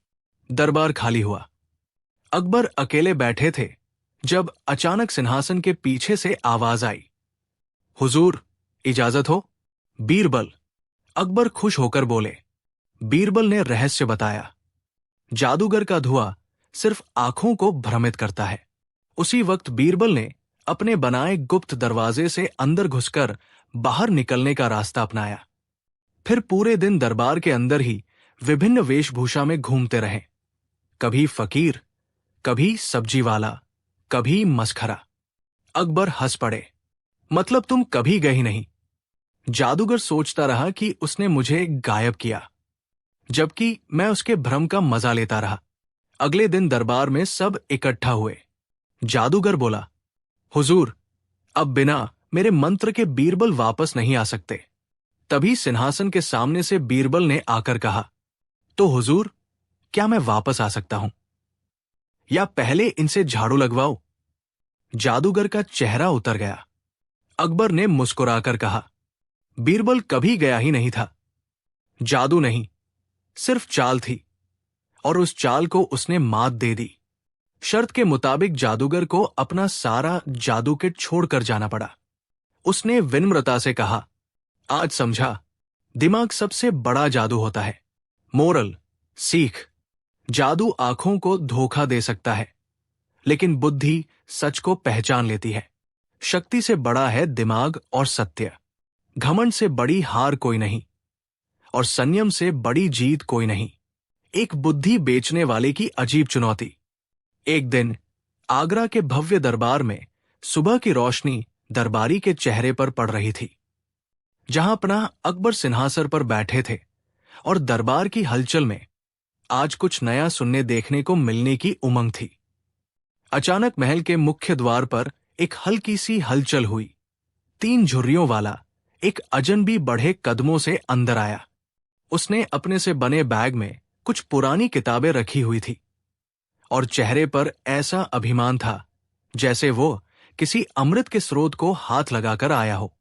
दरबार खाली हुआ। अकबर अकेले बैठे थे जब अचानक सिंहासन के पीछे से आवाज आई, हुजूर, इजाजत हो। बीरबल। अकबर खुश होकर बोले। बीरबल ने रहस्य बताया, जादूगर का धुआं सिर्फ आंखों को भ्रमित करता है। उसी वक्त बीरबल ने अपने बनाए गुप्त दरवाजे से अंदर घुसकर बाहर निकलने का रास्ता अपनाया। फिर पूरे दिन दरबार के अंदर ही विभिन्न वेशभूषा में घूमते रहे। कभी फकीर, कभी सब्जी वाला, कभी मसखरा। अकबर हंस पड़े, मतलब तुम कभी गए ही नहीं। जादूगर सोचता रहा कि उसने मुझे गायब किया, जबकि मैं उसके भ्रम का मजा लेता रहा। अगले दिन दरबार में सब इकट्ठा हुए। जादूगर बोला, हुजूर, अब बिना मेरे मंत्र के बीरबल वापस नहीं आ सकते। तभी सिंहासन के सामने से बीरबल ने आकर कहा, तो हुजूर, क्या मैं वापस आ सकता हूं, या पहले इनसे झाड़ू लगवाओ? जादूगर का चेहरा उतर गया। अकबर ने मुस्कुराकर कहा, बीरबल कभी गया ही नहीं था। जादू नहीं, सिर्फ चाल थी, और उस चाल को उसने मात दे दी। शर्त के मुताबिक जादूगर को अपना सारा जादू किट छोड़कर जाना पड़ा। उसने विनम्रता से कहा, आज समझा, दिमाग सबसे बड़ा जादू होता है। मोरल, सीख, जादू आंखों को धोखा दे सकता है, लेकिन बुद्धि सच को पहचान लेती है। शक्ति से बड़ा है दिमाग और सत्य। घमंड से बड़ी हार कोई नहीं, और संयम से बड़ी जीत कोई नहीं। एक बुद्धि बेचने वाले की अजीब चुनौती। एक दिन आगरा के भव्य दरबार में सुबह की रोशनी दरबारी के चेहरे पर पड़ रही थी। जहां अपना अकबर सिंहासन पर बैठे थे, और दरबार की हलचल में आज कुछ नया सुनने देखने को मिलने की उमंग थी। अचानक महल के मुख्य द्वार पर एक हल्की सी हलचल हुई। 3 झुर्रियों वाला एक अजनबी बढ़े कदमों से अंदर आया। उसने अपने से बने बैग में कुछ पुरानी किताबें रखी हुई थी, और चेहरे पर ऐसा अभिमान था जैसे वो किसी अमृत के स्रोत को हाथ लगाकर आया हो।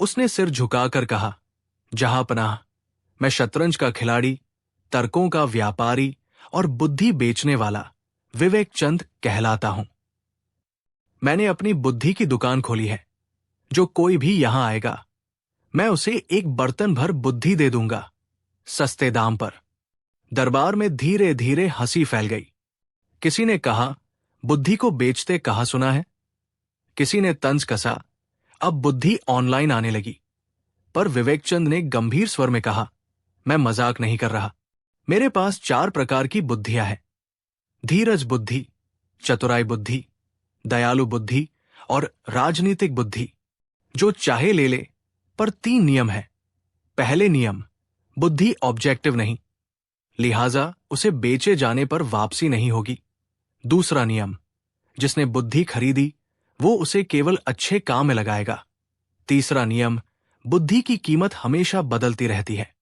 उसने सिर झुकाकर कहा, जहां पनाह, मैं शतरंज का खिलाड़ी, तर्कों का व्यापारी और बुद्धि बेचने वाला विवेक चंद कहलाता हूं। मैंने अपनी बुद्धि की दुकान खोली है। जो कोई भी यहां आएगा, मैं उसे एक बर्तन भर बुद्धि दे दूंगा, सस्ते दाम पर। दरबार में धीरे धीरे हंसी फैल गई। किसी ने कहा, बुद्धि को बेचते कहा सुना है? किसी ने तंज कसा, अब बुद्धि ऑनलाइन आने लगी। पर विवेकचंद ने गंभीर स्वर में कहा, मैं मजाक नहीं कर रहा। मेरे पास 4 प्रकार की बुद्धियां हैं। धीरज बुद्धि, चतुराई बुद्धि, दयालु बुद्धि और राजनीतिक बुद्धि। जो चाहे ले ले, पर 3 नियम है। पहले नियम, बुद्धि ऑब्जेक्टिव नहीं, लिहाजा उसे बेचे जाने पर वापसी नहीं होगी। दूसरा नियम, जिसने बुद्धि खरीदी वो उसे केवल अच्छे काम में लगाएगा। तीसरा नियम, बुद्धि की कीमत हमेशा बदलती रहती है।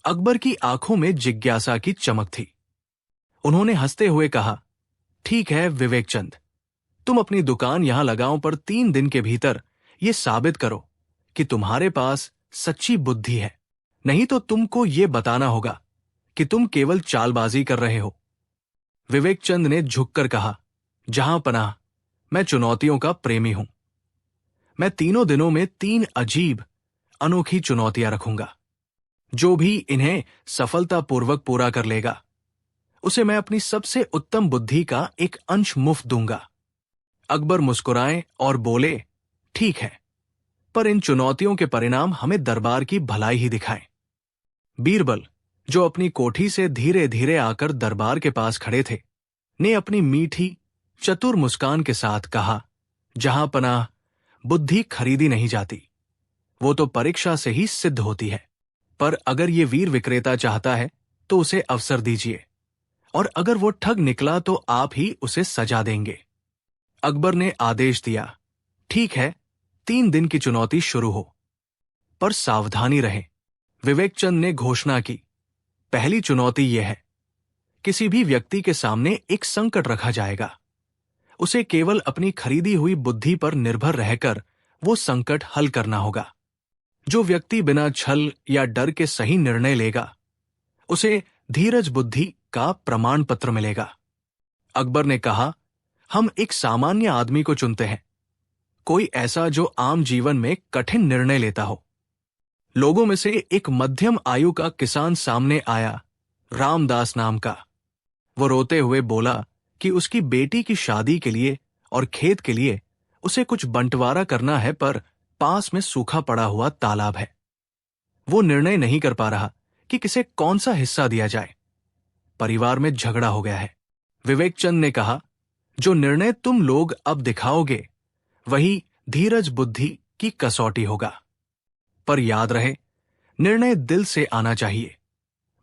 अकबर की आंखों में जिज्ञासा की चमक थी। उन्होंने हंसते हुए कहा, ठीक है विवेकचंद, तुम अपनी दुकान यहां लगाओ, पर 3 दिन के भीतर यह साबित करो कि तुम्हारे पास सच्ची बुद्धि है। नहीं तो तुमको ये बताना होगा कि तुम केवल चालबाजी कर रहे हो। विवेकचंद ने झुककर कहा, जहां पनाह, मैं चुनौतियों का प्रेमी हूं। मैं तीनों दिनों में 3 अजीब अनोखी चुनौतियां रखूंगा। जो भी इन्हें सफलतापूर्वक पूरा कर लेगा, उसे मैं अपनी सबसे उत्तम बुद्धि का एक अंश मुफ्त दूंगा। अकबर मुस्कुराए और बोले, ठीक है, पर इन चुनौतियों के परिणाम हमें दरबार की भलाई ही दिखाएं। बीरबल, जो अपनी कोठी से धीरे धीरे आकर दरबार के पास खड़े थे, ने अपनी मीठी चतुर मुस्कान के साथ कहा, जहां पनाह, बुद्धि खरीदी नहीं जाती, वो तो परीक्षा से ही सिद्ध होती है। पर अगर ये वीर विक्रेता चाहता है तो उसे अवसर दीजिए, और अगर वो ठग निकला तो आप ही उसे सजा देंगे। अकबर ने आदेश दिया, ठीक है, 3 दिन की चुनौती शुरू हो, पर सावधानी रहे। विवेकचंद ने घोषणा की, पहली चुनौती यह है, किसी भी व्यक्ति के सामने एक संकट रखा जाएगा। उसे केवल अपनी खरीदी हुई बुद्धि पर निर्भर रहकर वो संकट हल करना होगा। जो व्यक्ति बिना छल या डर के सही निर्णय लेगा, उसे धीरज बुद्धि का प्रमाण पत्र मिलेगा। अकबर ने कहा, हम एक सामान्य आदमी को चुनते हैं, कोई ऐसा जो आम जीवन में कठिन निर्णय लेता हो। लोगों में से एक मध्यम आयु का किसान सामने आया, रामदास नाम का। वो रोते हुए बोला कि उसकी बेटी की शादी के लिए और खेत के लिए उसे कुछ बंटवारा करना है, पर पास में सूखा पड़ा हुआ तालाब है। वो निर्णय नहीं कर पा रहा कि किसे कौन सा हिस्सा दिया जाए। परिवार में झगड़ा हो गया है। विवेकचंद ने कहा, जो निर्णय तुम लोग अब दिखाओगे वही धीरज बुद्धि की कसौटी होगा। पर याद रहे, निर्णय दिल से आना चाहिए।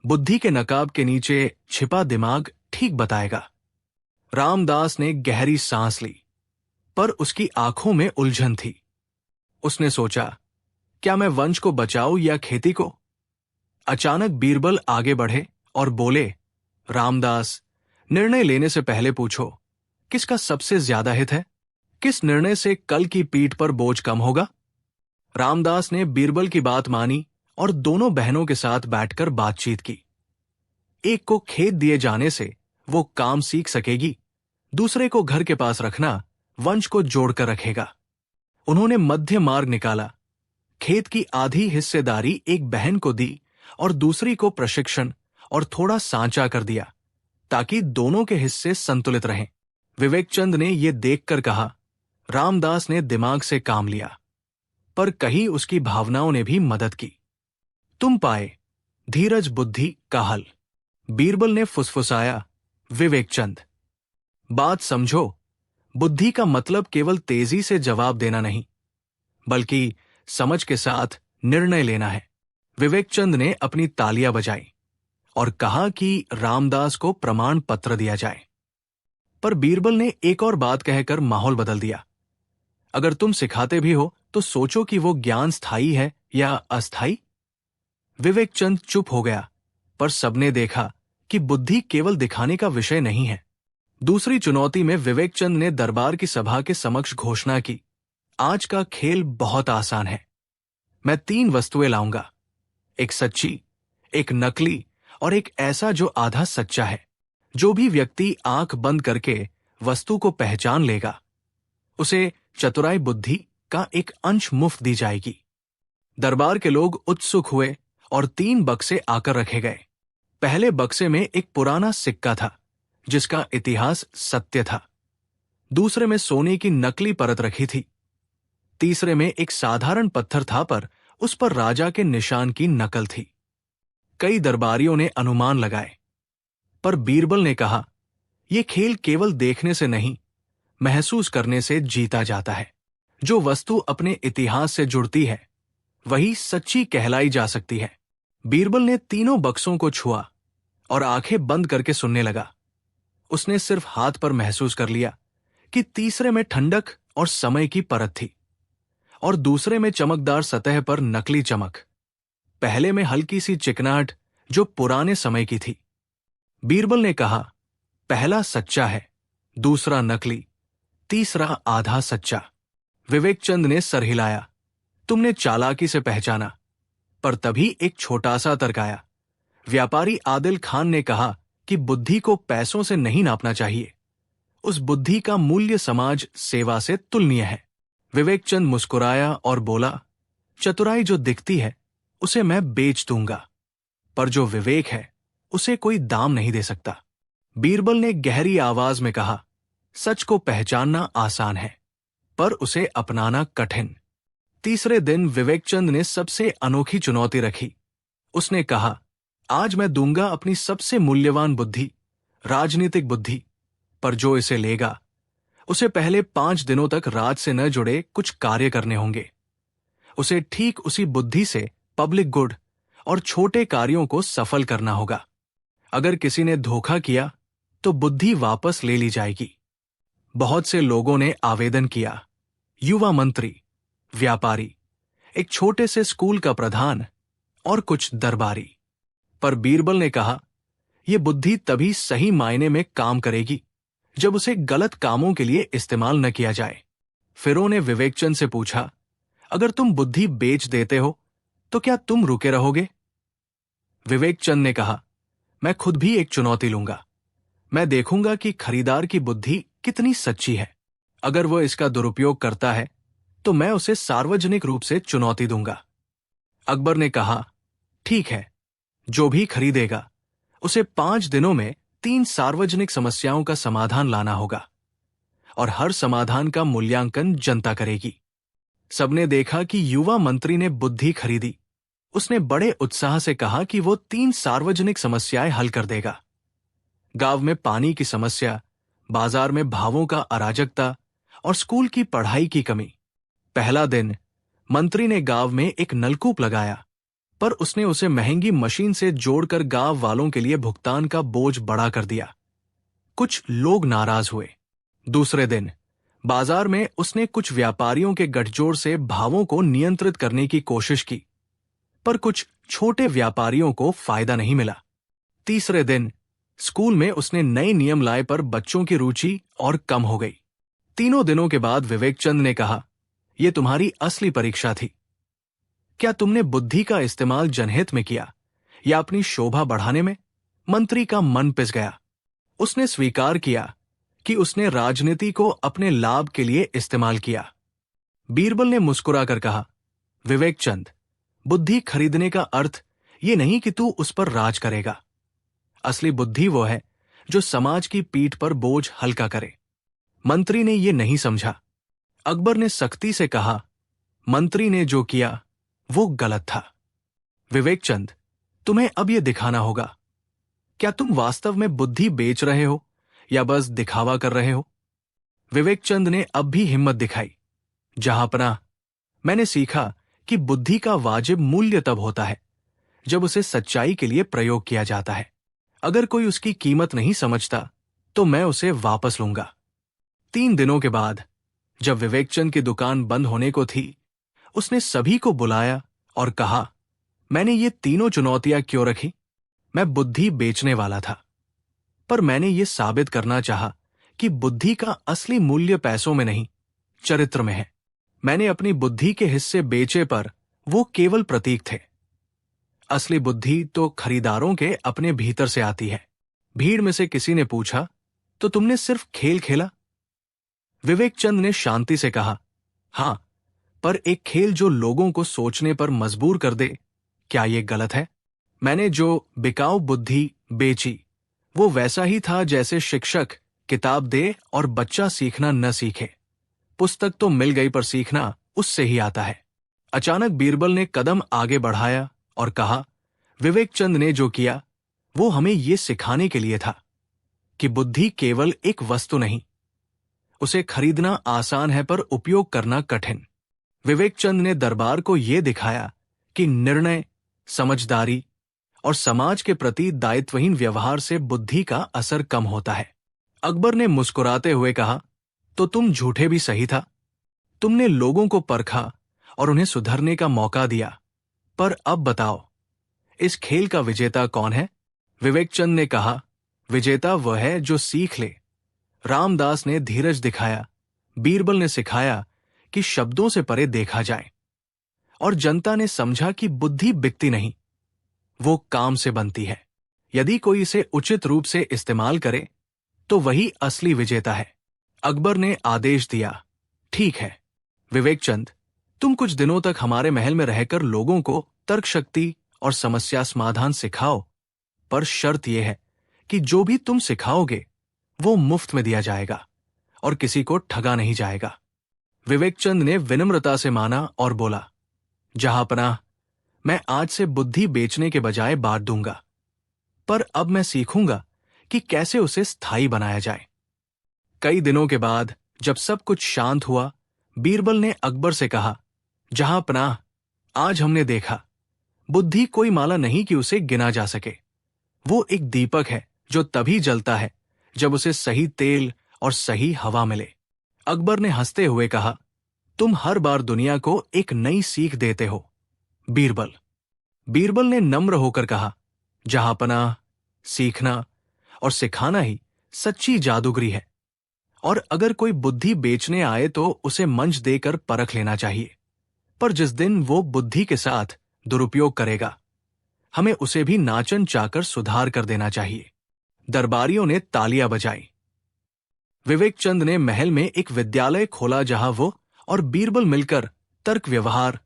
बुद्धि के नकाब के नीचे छिपा दिमाग ठीक बताएगा। रामदास ने गहरी सांस ली, पर उसकी आंखों में उलझन थी। उसने सोचा, क्या मैं वंश को बचाऊं या खेती को? अचानक बीरबल आगे बढ़े और बोले, रामदास, निर्णय लेने से पहले पूछो, किसका सबसे ज्यादा हित है? किस निर्णय से कल की पीठ पर बोझ कम होगा? रामदास ने बीरबल की बात मानी और दोनों बहनों के साथ बैठकर बातचीत की। एक को खेत दिए जाने से वो काम सीख सकेगी, दूसरे को घर के पास रखना वंश को जोड़कर रखेगा। उन्होंने मध्य मार्ग निकाला। खेत की आधी हिस्सेदारी एक बहन को दी और दूसरी को प्रशिक्षण और थोड़ा सांचा कर दिया, ताकि दोनों के हिस्से संतुलित रहें। विवेकचंद ने यह देखकर कहा, रामदास ने दिमाग से काम लिया, पर कहीं उसकी भावनाओं ने भी मदद की। तुम पाए धीरज बुद्धि का हल। बीरबल ने फुसफुसाया, विवेकचंद, बात समझो, बुद्धि का मतलब केवल तेजी से जवाब देना नहीं, बल्कि समझ के साथ निर्णय लेना है। विवेकचंद ने अपनी तालियां बजाई और कहा कि रामदास को प्रमाण पत्र दिया जाए। पर बीरबल ने एक और बात कहकर माहौल बदल दिया, अगर तुम सिखाते भी हो तो सोचो कि वो ज्ञान स्थायी है या अस्थायी। विवेकचंद चुप हो गया, पर सबने देखा कि बुद्धि केवल दिखाने का विषय नहीं है। दूसरी चुनौती में विवेकचंद ने दरबार की सभा के समक्ष घोषणा की, आज का खेल बहुत आसान है। मैं 3 वस्तुएं लाऊंगा, एक सच्ची, एक नकली और एक ऐसा जो आधा सच्चा है। जो भी व्यक्ति आंख बंद करके वस्तु को पहचान लेगा, उसे चतुराई बुद्धि का एक अंश मुफ्त दी जाएगी। दरबार के लोग उत्सुक हुए और 3 बक्से आकर रखे गए। पहले बक्से में एक पुराना सिक्का था जिसका इतिहास सत्य था। दूसरे में सोने की नकली परत रखी थी। तीसरे में एक साधारण पत्थर था, पर उस पर राजा के निशान की नकल थी। कई दरबारियों ने अनुमान लगाए, पर बीरबल ने कहा, यह खेल केवल देखने से नहीं, महसूस करने से जीता जाता है। जो वस्तु अपने इतिहास से जुड़ती है वही सच्ची कहलाई जा सकती है। बीरबल ने तीनों बक्सों को छुआ और आंखें बंद करके सुनने लगा। उसने सिर्फ हाथ पर महसूस कर लिया कि तीसरे में ठंडक और समय की परत थी और दूसरे में चमकदार सतह पर नकली चमक, पहले में हल्की सी चिकनाहट जो पुराने समय की थी। बीरबल ने कहा, पहला सच्चा है, दूसरा नकली, तीसरा आधा सच्चा। विवेकचंद ने सर हिलाया, तुमने चालाकी से पहचाना। पर तभी एक छोटा सा तर्क आया। व्यापारी आदिल खान ने कहा कि बुद्धि को पैसों से नहीं नापना चाहिए, उस बुद्धि का मूल्य समाज सेवा से तुलनीय है। विवेकचंद मुस्कुराया और बोला, चतुराई जो दिखती है उसे मैं बेच दूंगा, पर जो विवेक है उसे कोई दाम नहीं दे सकता। बीरबल ने गहरी आवाज में कहा, सच को पहचानना आसान है, पर उसे अपनाना कठिन। तीसरे दिन विवेकचंद ने सबसे अनोखी चुनौती रखी। उसने कहा, आज मैं दूंगा अपनी सबसे मूल्यवान बुद्धि, राजनीतिक बुद्धि, पर जो इसे लेगा उसे पहले 5 दिनों तक राज से न जुड़े कुछ कार्य करने होंगे। उसे ठीक उसी बुद्धि से पब्लिक गुड और छोटे कार्यों को सफल करना होगा। अगर किसी ने धोखा किया तो बुद्धि वापस ले ली जाएगी। बहुत से लोगों ने आवेदन किया, युवा मंत्री, व्यापारी, एक छोटे से स्कूल का प्रधान और कुछ दरबारी। पर बीरबल ने कहा, यह बुद्धि तभी सही मायने में काम करेगी जब उसे गलत कामों के लिए इस्तेमाल न किया जाए। फिरौन ने विवेकचंद से पूछा, अगर तुम बुद्धि बेच देते हो तो क्या तुम रुके रहोगे? विवेकचंद ने कहा, मैं खुद भी एक चुनौती लूंगा। मैं देखूंगा कि खरीदार की बुद्धि कितनी सच्ची है। अगर वह इसका दुरुपयोग करता है तो मैं उसे सार्वजनिक रूप से चुनौती दूंगा। अकबर ने कहा, ठीक है, जो भी खरीदेगा उसे 5 दिनों में 3 सार्वजनिक समस्याओं का समाधान लाना होगा और हर समाधान का मूल्यांकन जनता करेगी। सबने देखा कि युवा मंत्री ने बुद्धि खरीदी। उसने बड़े उत्साह से कहा कि वो 3 सार्वजनिक समस्याएं हल कर देगा। गांव में पानी की समस्या, बाजार में भावों का अराजकता और स्कूल की पढ़ाई की कमी। पहला दिन मंत्री ने गांव में एक नलकूप लगाया, पर उसने उसे महंगी मशीन से जोड़कर गांव वालों के लिए भुगतान का बोझ बढ़ा कर दिया। कुछ लोग नाराज हुए। दूसरे दिन बाजार में उसने कुछ व्यापारियों के गठजोड़ से भावों को नियंत्रित करने की कोशिश की, पर कुछ छोटे व्यापारियों को फायदा नहीं मिला। तीसरे दिन स्कूल में उसने नए नियम लाए, पर बच्चों की रुचि और कम हो गई। तीनों दिनों के बाद विवेकचंद ने कहा, यह तुम्हारी असली परीक्षा थी। क्या तुमने बुद्धि का इस्तेमाल जनहित में किया या अपनी शोभा बढ़ाने में? मंत्री का मन पिस गया। उसने स्वीकार किया कि उसने राजनीति को अपने लाभ के लिए इस्तेमाल किया। बीरबल ने मुस्कुराकर कहा, विवेकचंद, बुद्धि खरीदने का अर्थ ये नहीं कि तू उस पर राज करेगा। असली बुद्धि वो है जो समाज की पीठ पर बोझ हल्का करे। मंत्री ने ये नहीं समझा। अकबर ने सख्ती से कहा, मंत्री ने जो किया वो गलत था। विवेकचंद, तुम्हें अब यह दिखाना होगा, क्या तुम वास्तव में बुद्धि बेच रहे हो या बस दिखावा कर रहे हो? विवेकचंद ने अब भी हिम्मत दिखाई। जहांपनाह, मैंने सीखा कि बुद्धि का वाजिब मूल्य तब होता है जब उसे सच्चाई के लिए प्रयोग किया जाता है। अगर कोई उसकी कीमत नहीं समझता तो मैं उसे वापस लूंगा। 3 दिनों के बाद जब विवेकचंद की दुकान बंद होने को थी, उसने सभी को बुलाया और कहा, मैंने ये तीनों चुनौतियां क्यों रखी? मैं बुद्धि बेचने वाला था, पर मैंने ये साबित करना चाहा कि बुद्धि का असली मूल्य पैसों में नहीं, चरित्र में है। मैंने अपनी बुद्धि के हिस्से बेचे, पर वो केवल प्रतीक थे। असली बुद्धि तो खरीदारों के अपने भीतर से आती है। भीड़ में से किसी ने पूछा, तो तुमने सिर्फ खेल खेला? विवेकचंद ने शांति से कहा, हां, पर एक खेल जो लोगों को सोचने पर मजबूर कर दे, क्या यह गलत है? मैंने जो बिकाऊ बुद्धि बेची वो वैसा ही था जैसे शिक्षक किताब दे और बच्चा सीखना न सीखे। पुस्तक तो मिल गई, पर सीखना उससे ही आता है। अचानक बीरबल ने कदम आगे बढ़ाया और कहा, विवेकचंद ने जो किया वो हमें यह सिखाने के लिए था कि बुद्धि केवल एक वस्तु नहीं, उसे खरीदना आसान है पर उपयोग करना कठिन। विवेकचंद ने दरबार को यह दिखाया कि निर्णय, समझदारी और समाज के प्रति दायित्वहीन व्यवहार से बुद्धि का असर कम होता है। अकबर ने मुस्कुराते हुए कहा, तो तुम झूठे भी सही था। तुमने लोगों को परखा और उन्हें सुधरने का मौका दिया, पर अब बताओ, इस खेल का विजेता कौन है? विवेकचंद ने कहा, विजेता वह है जो सीख ले। रामदास ने धीरज दिखाया, बीरबल ने सिखाया कि शब्दों से परे देखा जाए, और जनता ने समझा कि बुद्धि बिकती नहीं, वो काम से बनती है। यदि कोई इसे उचित रूप से इस्तेमाल करे तो वही असली विजेता है। अकबर ने आदेश दिया, ठीक है विवेकचंद, तुम कुछ दिनों तक हमारे महल में रहकर लोगों को तर्क शक्ति और समस्या समाधान सिखाओ, पर शर्त यह है कि जो भी तुम सिखाओगे वो मुफ्त में दिया जाएगा और किसी को ठगा नहीं जाएगा। विवेकचंद ने विनम्रता से माना और बोला, जहांपनाह, मैं आज से बुद्धि बेचने के बजाय बांट दूंगा, पर अब मैं सीखूंगा कि कैसे उसे स्थायी बनाया जाए। कई दिनों के बाद जब सब कुछ शांत हुआ, बीरबल ने अकबर से कहा, जहांपनाह, आज हमने देखा बुद्धि कोई माला नहीं कि उसे गिना जा सके। वो एक दीपक है जो तभी जलता है जब उसे सही तेल और सही हवा मिले। अकबर ने हंसते हुए कहा, तुम हर बार दुनिया को एक नई सीख देते हो बीरबल। बीरबल ने नम्र होकर कहा, जहांपनाह, सीखना और सिखाना ही सच्ची जादूगरी है। और अगर कोई बुद्धि बेचने आए तो उसे मंच देकर परख लेना चाहिए, पर जिस दिन वो बुद्धि के साथ दुरुपयोग करेगा, हमें उसे भी नाचन चाकर सुधार कर देना चाहिए। दरबारियों ने तालियां बजाई। विवेक चंद ने महल में एक विद्यालय खोला जहां वो और बीरबल मिलकर तर्क व्यवहार,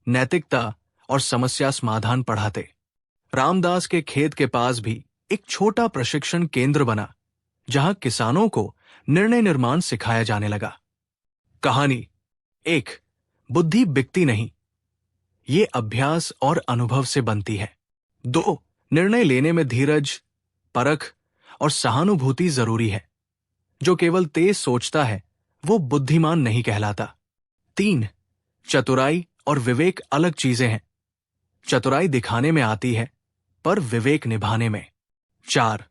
नैतिकता और समस्या समाधान पढ़ाते। रामदास के खेत के पास भी एक छोटा प्रशिक्षण केंद्र बना जहां किसानों को निर्णय निर्माण सिखाया जाने लगा। कहानी 1, बुद्धि बिकती नहीं, ये अभ्यास और अनुभव से बनती है। 2, निर्णय लेने में धीरज, परख और सहानुभूति जरूरी है। जो केवल तेज सोचता है वो बुद्धिमान नहीं कहलाता। 3, चतुराई और विवेक अलग चीजें हैं। चतुराई दिखाने में आती है पर विवेक निभाने में। 4,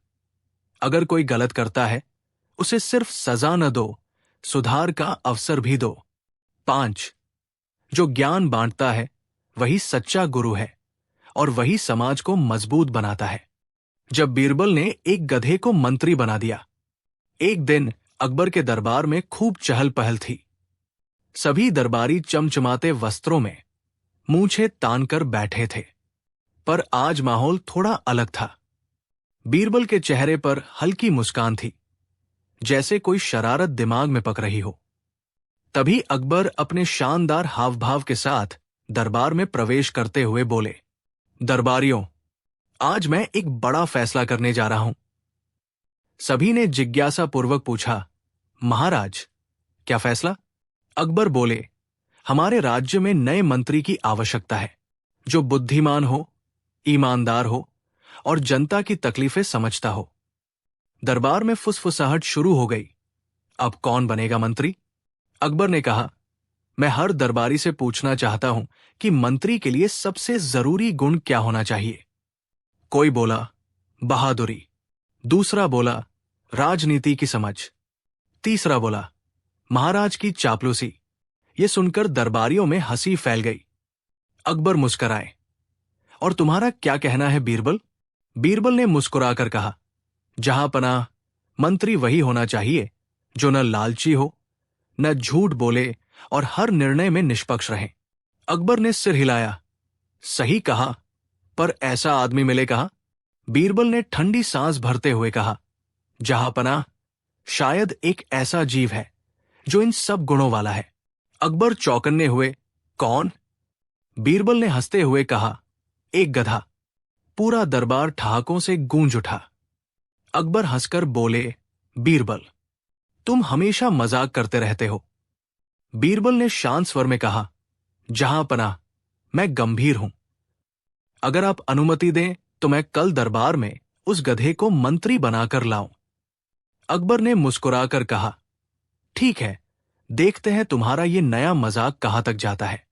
अगर कोई गलत करता है उसे सिर्फ सजा न दो, सुधार का अवसर भी दो। 5, जो ज्ञान बांटता है वही सच्चा गुरु है और वही समाज को मजबूत बनाता है। जब बीरबल ने एक गधे को मंत्री बना दिया, एक दिन अकबर के दरबार में खूब चहल पहल थी। सभी दरबारी चमचमाते वस्त्रों में मूंछें तानकर बैठे थे, पर आज माहौल थोड़ा अलग था। बीरबल के चेहरे पर हल्की मुस्कान थी, जैसे कोई शरारत दिमाग में पक रही हो। तभी अकबर अपने शानदार हावभाव के साथ दरबार में प्रवेश करते हुए बोले, दरबारियों, आज मैं एक बड़ा फैसला करने जा रहा हूं। सभी ने जिज्ञासापूर्वक पूछा, महाराज, क्या फैसला? अकबर बोले, हमारे राज्य में नए मंत्री की आवश्यकता है, जो बुद्धिमान हो, ईमानदार हो और जनता की तकलीफें समझता हो। दरबार में फुसफुसाहट शुरू हो गई। अब कौन बनेगा मंत्री? अकबर ने कहा, मैं हर दरबारी से पूछना चाहता हूं कि मंत्री के लिए सबसे जरूरी गुण क्या होना चाहिए। कोई बोला, बहादुरी। दूसरा बोला, राजनीति की समझ। तीसरा बोला, महाराज की चापलूसी। ये सुनकर दरबारियों में हंसी फैल गई। अकबर मुस्कुराए, और तुम्हारा क्या कहना है बीरबल? बीरबल ने मुस्कुराकर कहा, जहांपनाह, मंत्री वही होना चाहिए जो न लालची हो, न झूठ बोले और हर निर्णय में निष्पक्ष रहे। अकबर ने सिर हिलाया, सही कहा, पर ऐसा आदमी मिले कहां? बीरबल ने ठंडी सांस भरते हुए कहा, जहांपनाह, शायद एक ऐसा जीव है जो इन सब गुणों वाला है। अकबर चौकन्ने हुए, कौन? बीरबल ने हंसते हुए कहा, एक गधा। पूरा दरबार ठहाकों से गूंज उठा। अकबर हंसकर बोले, बीरबल, तुम हमेशा मजाक करते रहते हो। बीरबल ने शांत स्वर में कहा, जहांपनाह, मैं गंभीर हूं। अगर आप अनुमति दें तो मैं कल दरबार में उस गधे को मंत्री बनाकर लाऊं। अकबर ने मुस्कुराकर कहा, ठीक है, देखते हैं तुम्हारा ये नया मजाक कहां तक जाता है।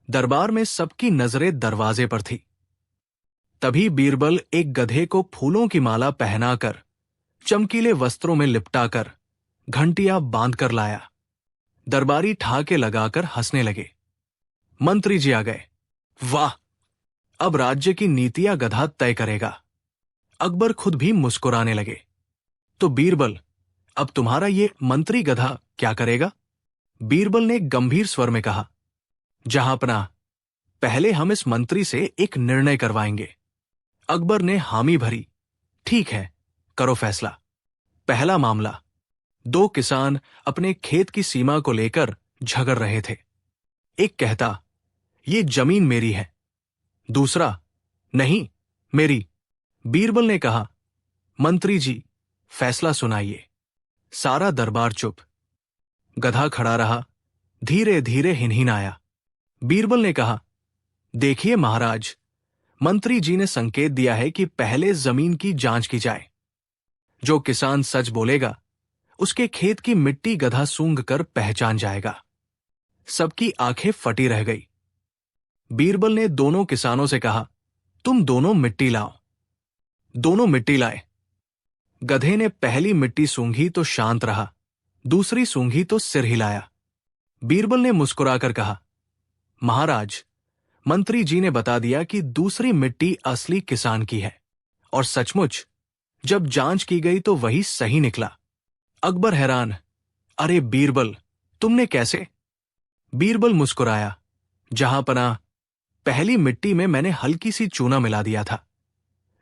दरबार में सबकी नजरें दरवाजे पर थी। तभी बीरबल एक गधे को फूलों की माला पहनाकर, चमकीले वस्त्रों में लिपटाकर, घंटियां बांधकर लाया। दरबारी ठहाके लगाकर हंसने लगे। मंत्री जी आ गए। वाह, अब राज्य की नीतियां गधा तय करेगा। अकबर खुद भी मुस्कुराने लगे। तो बीरबल, अब तुम्हारा ये मंत्री गधा क्या करेगा? बीरबल ने गंभीर स्वर में कहा, जहांपनाह, पहले हम इस मंत्री से एक निर्णय करवाएंगे। अकबर ने हामी भरी, ठीक है, करो फैसला। पहला मामला, 2 किसान अपने खेत की सीमा को लेकर झगड़ रहे थे। एक कहता, ये जमीन मेरी है। दूसरा, नहीं, मेरी। बीरबल ने कहा, मंत्री जी, फैसला सुनाइए। सारा दरबार चुप। गधा खड़ा रहा, धीरे धीरे हिनहिनाया। बीरबल ने कहा, देखिए महाराज, मंत्री जी ने संकेत दिया है कि पहले जमीन की जांच की जाए। जो किसान सच बोलेगा उसके खेत की मिट्टी गधा सूंघ कर पहचान जाएगा। सबकी आंखें फटी रह गई। बीरबल ने दोनों किसानों से कहा, तुम दोनों मिट्टी लाओ। दोनों मिट्टी लाए। गधे ने पहली मिट्टी सूंघी तो शांत रहा, दूसरी सूंघी तो सिर हिलाया। बीरबल ने मुस्कुराकर कहा, महाराज, मंत्री जी ने बता दिया कि दूसरी मिट्टी असली किसान की है, और सचमुच जब जांच की गई तो वही सही निकला। अकबर हैरान, अरे बीरबल, तुमने कैसे? बीरबल मुस्कुराया, जहांपनाह, पहली मिट्टी में मैंने हल्की सी चूना मिला दिया था,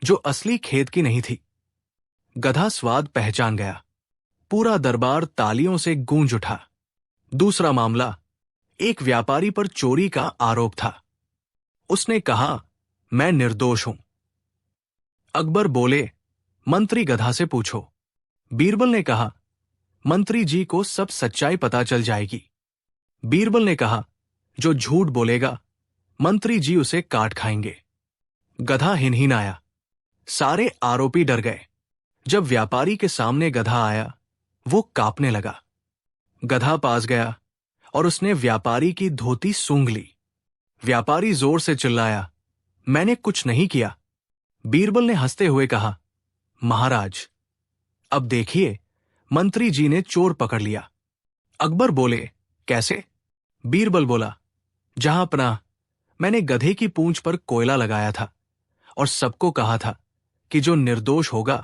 जो असली खेत की नहीं थी। गधा स्वाद पहचान गया। पूरा दरबार तालियों से गूंज उठा। दूसरा मामला, एक व्यापारी पर चोरी का आरोप था। उसने कहा, मैं निर्दोष हूं। अकबर बोले, मंत्री गधा से पूछो। बीरबल ने कहा, मंत्री जी को सब सच्चाई पता चल जाएगी। बीरबल ने कहा, जो झूठ बोलेगा मंत्री जी उसे काट खाएंगे। गधा हिनहिनाया। सारे आरोपी डर गए। जब व्यापारी के सामने गधा आया, वो कांपने लगा। गधा पास गया और उसने व्यापारी की धोती सूंघ ली। व्यापारी जोर से चिल्लाया, मैंने कुछ नहीं किया। बीरबल ने हंसते हुए कहा, महाराज, अब देखिए, मंत्री जी ने चोर पकड़ लिया। अकबर बोले, कैसे? बीरबल बोला, जहांपनाह, मैंने गधे की पूंछ पर कोयला लगाया था और सबको कहा था कि जो निर्दोष होगा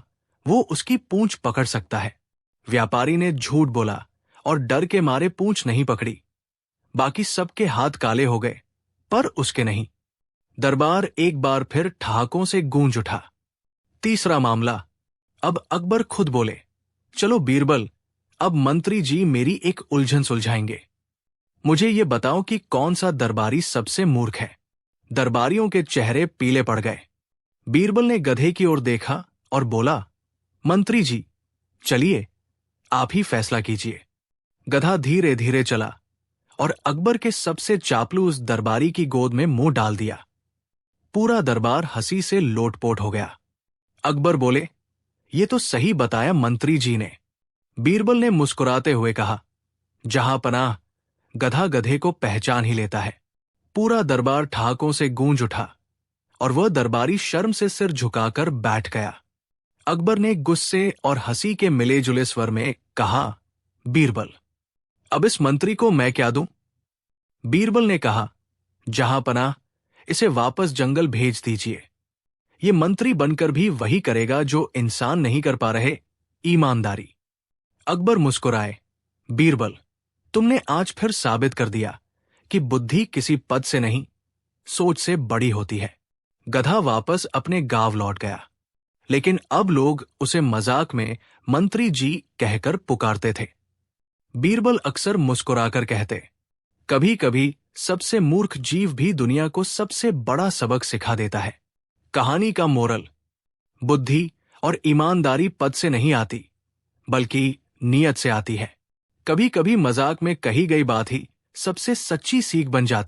वो उसकी पूंछ पकड़ सकता है। व्यापारी ने झूठ बोला और डर के मारे पूंछ नहीं पकड़ी। बाकी सबके हाथ काले हो गए, पर उसके नहीं। दरबार एक बार फिर ठहाकों से गूंज उठा। तीसरा मामला, अब अकबर खुद बोले, चलो बीरबल, अब मंत्री जी मेरी एक उलझन सुलझाएंगे। मुझे ये बताओ कि कौन सा दरबारी सबसे मूर्ख है। दरबारियों के चेहरे पीले पड़ गए। बीरबल ने गधे की ओर देखा और बोला, मंत्री जी, चलिए, आप ही फैसला कीजिए। गधा धीरे धीरे चला और अकबर के सबसे चापलूस दरबारी की गोद में मुंह डाल दिया। पूरा दरबार हंसी से लोटपोट हो गया। अकबर बोले, ये तो सही बताया मंत्री जी ने। बीरबल ने मुस्कुराते हुए कहा, जहांपनाह, गधा गधे को पहचान ही लेता है। पूरा दरबार ठहाकों से गूंज उठा और वह दरबारी शर्म से सिर झुकाकर बैठ गया। अकबर ने गुस्से और हंसी के मिले जुले स्वर में कहा, बीरबल, अब इस मंत्री को मैं क्या दूं? बीरबल ने कहा, जहांपनाह, इसे वापस जंगल भेज दीजिए। ये मंत्री बनकर भी वही करेगा जो इंसान नहीं कर पा रहे, ईमानदारी। अकबर मुस्कुराए, बीरबल, तुमने आज फिर साबित कर दिया कि बुद्धि किसी पद से नहीं, सोच से बड़ी होती है। गधा वापस अपने गांव लौट गया, लेकिन अब लोग उसे मजाक में मंत्री जी कहकर पुकारते थे। बीरबल अक्सर मुस्कुराकर कहते, कभी कभी सबसे मूर्ख जीव भी दुनिया को सबसे बड़ा सबक सिखा देता है। कहानी का मोरल, बुद्धि और ईमानदारी पद से नहीं आती, बल्कि नीयत से आती है। कभी कभी मजाक में कही गई बात ही सबसे सच्ची सीख बन जाती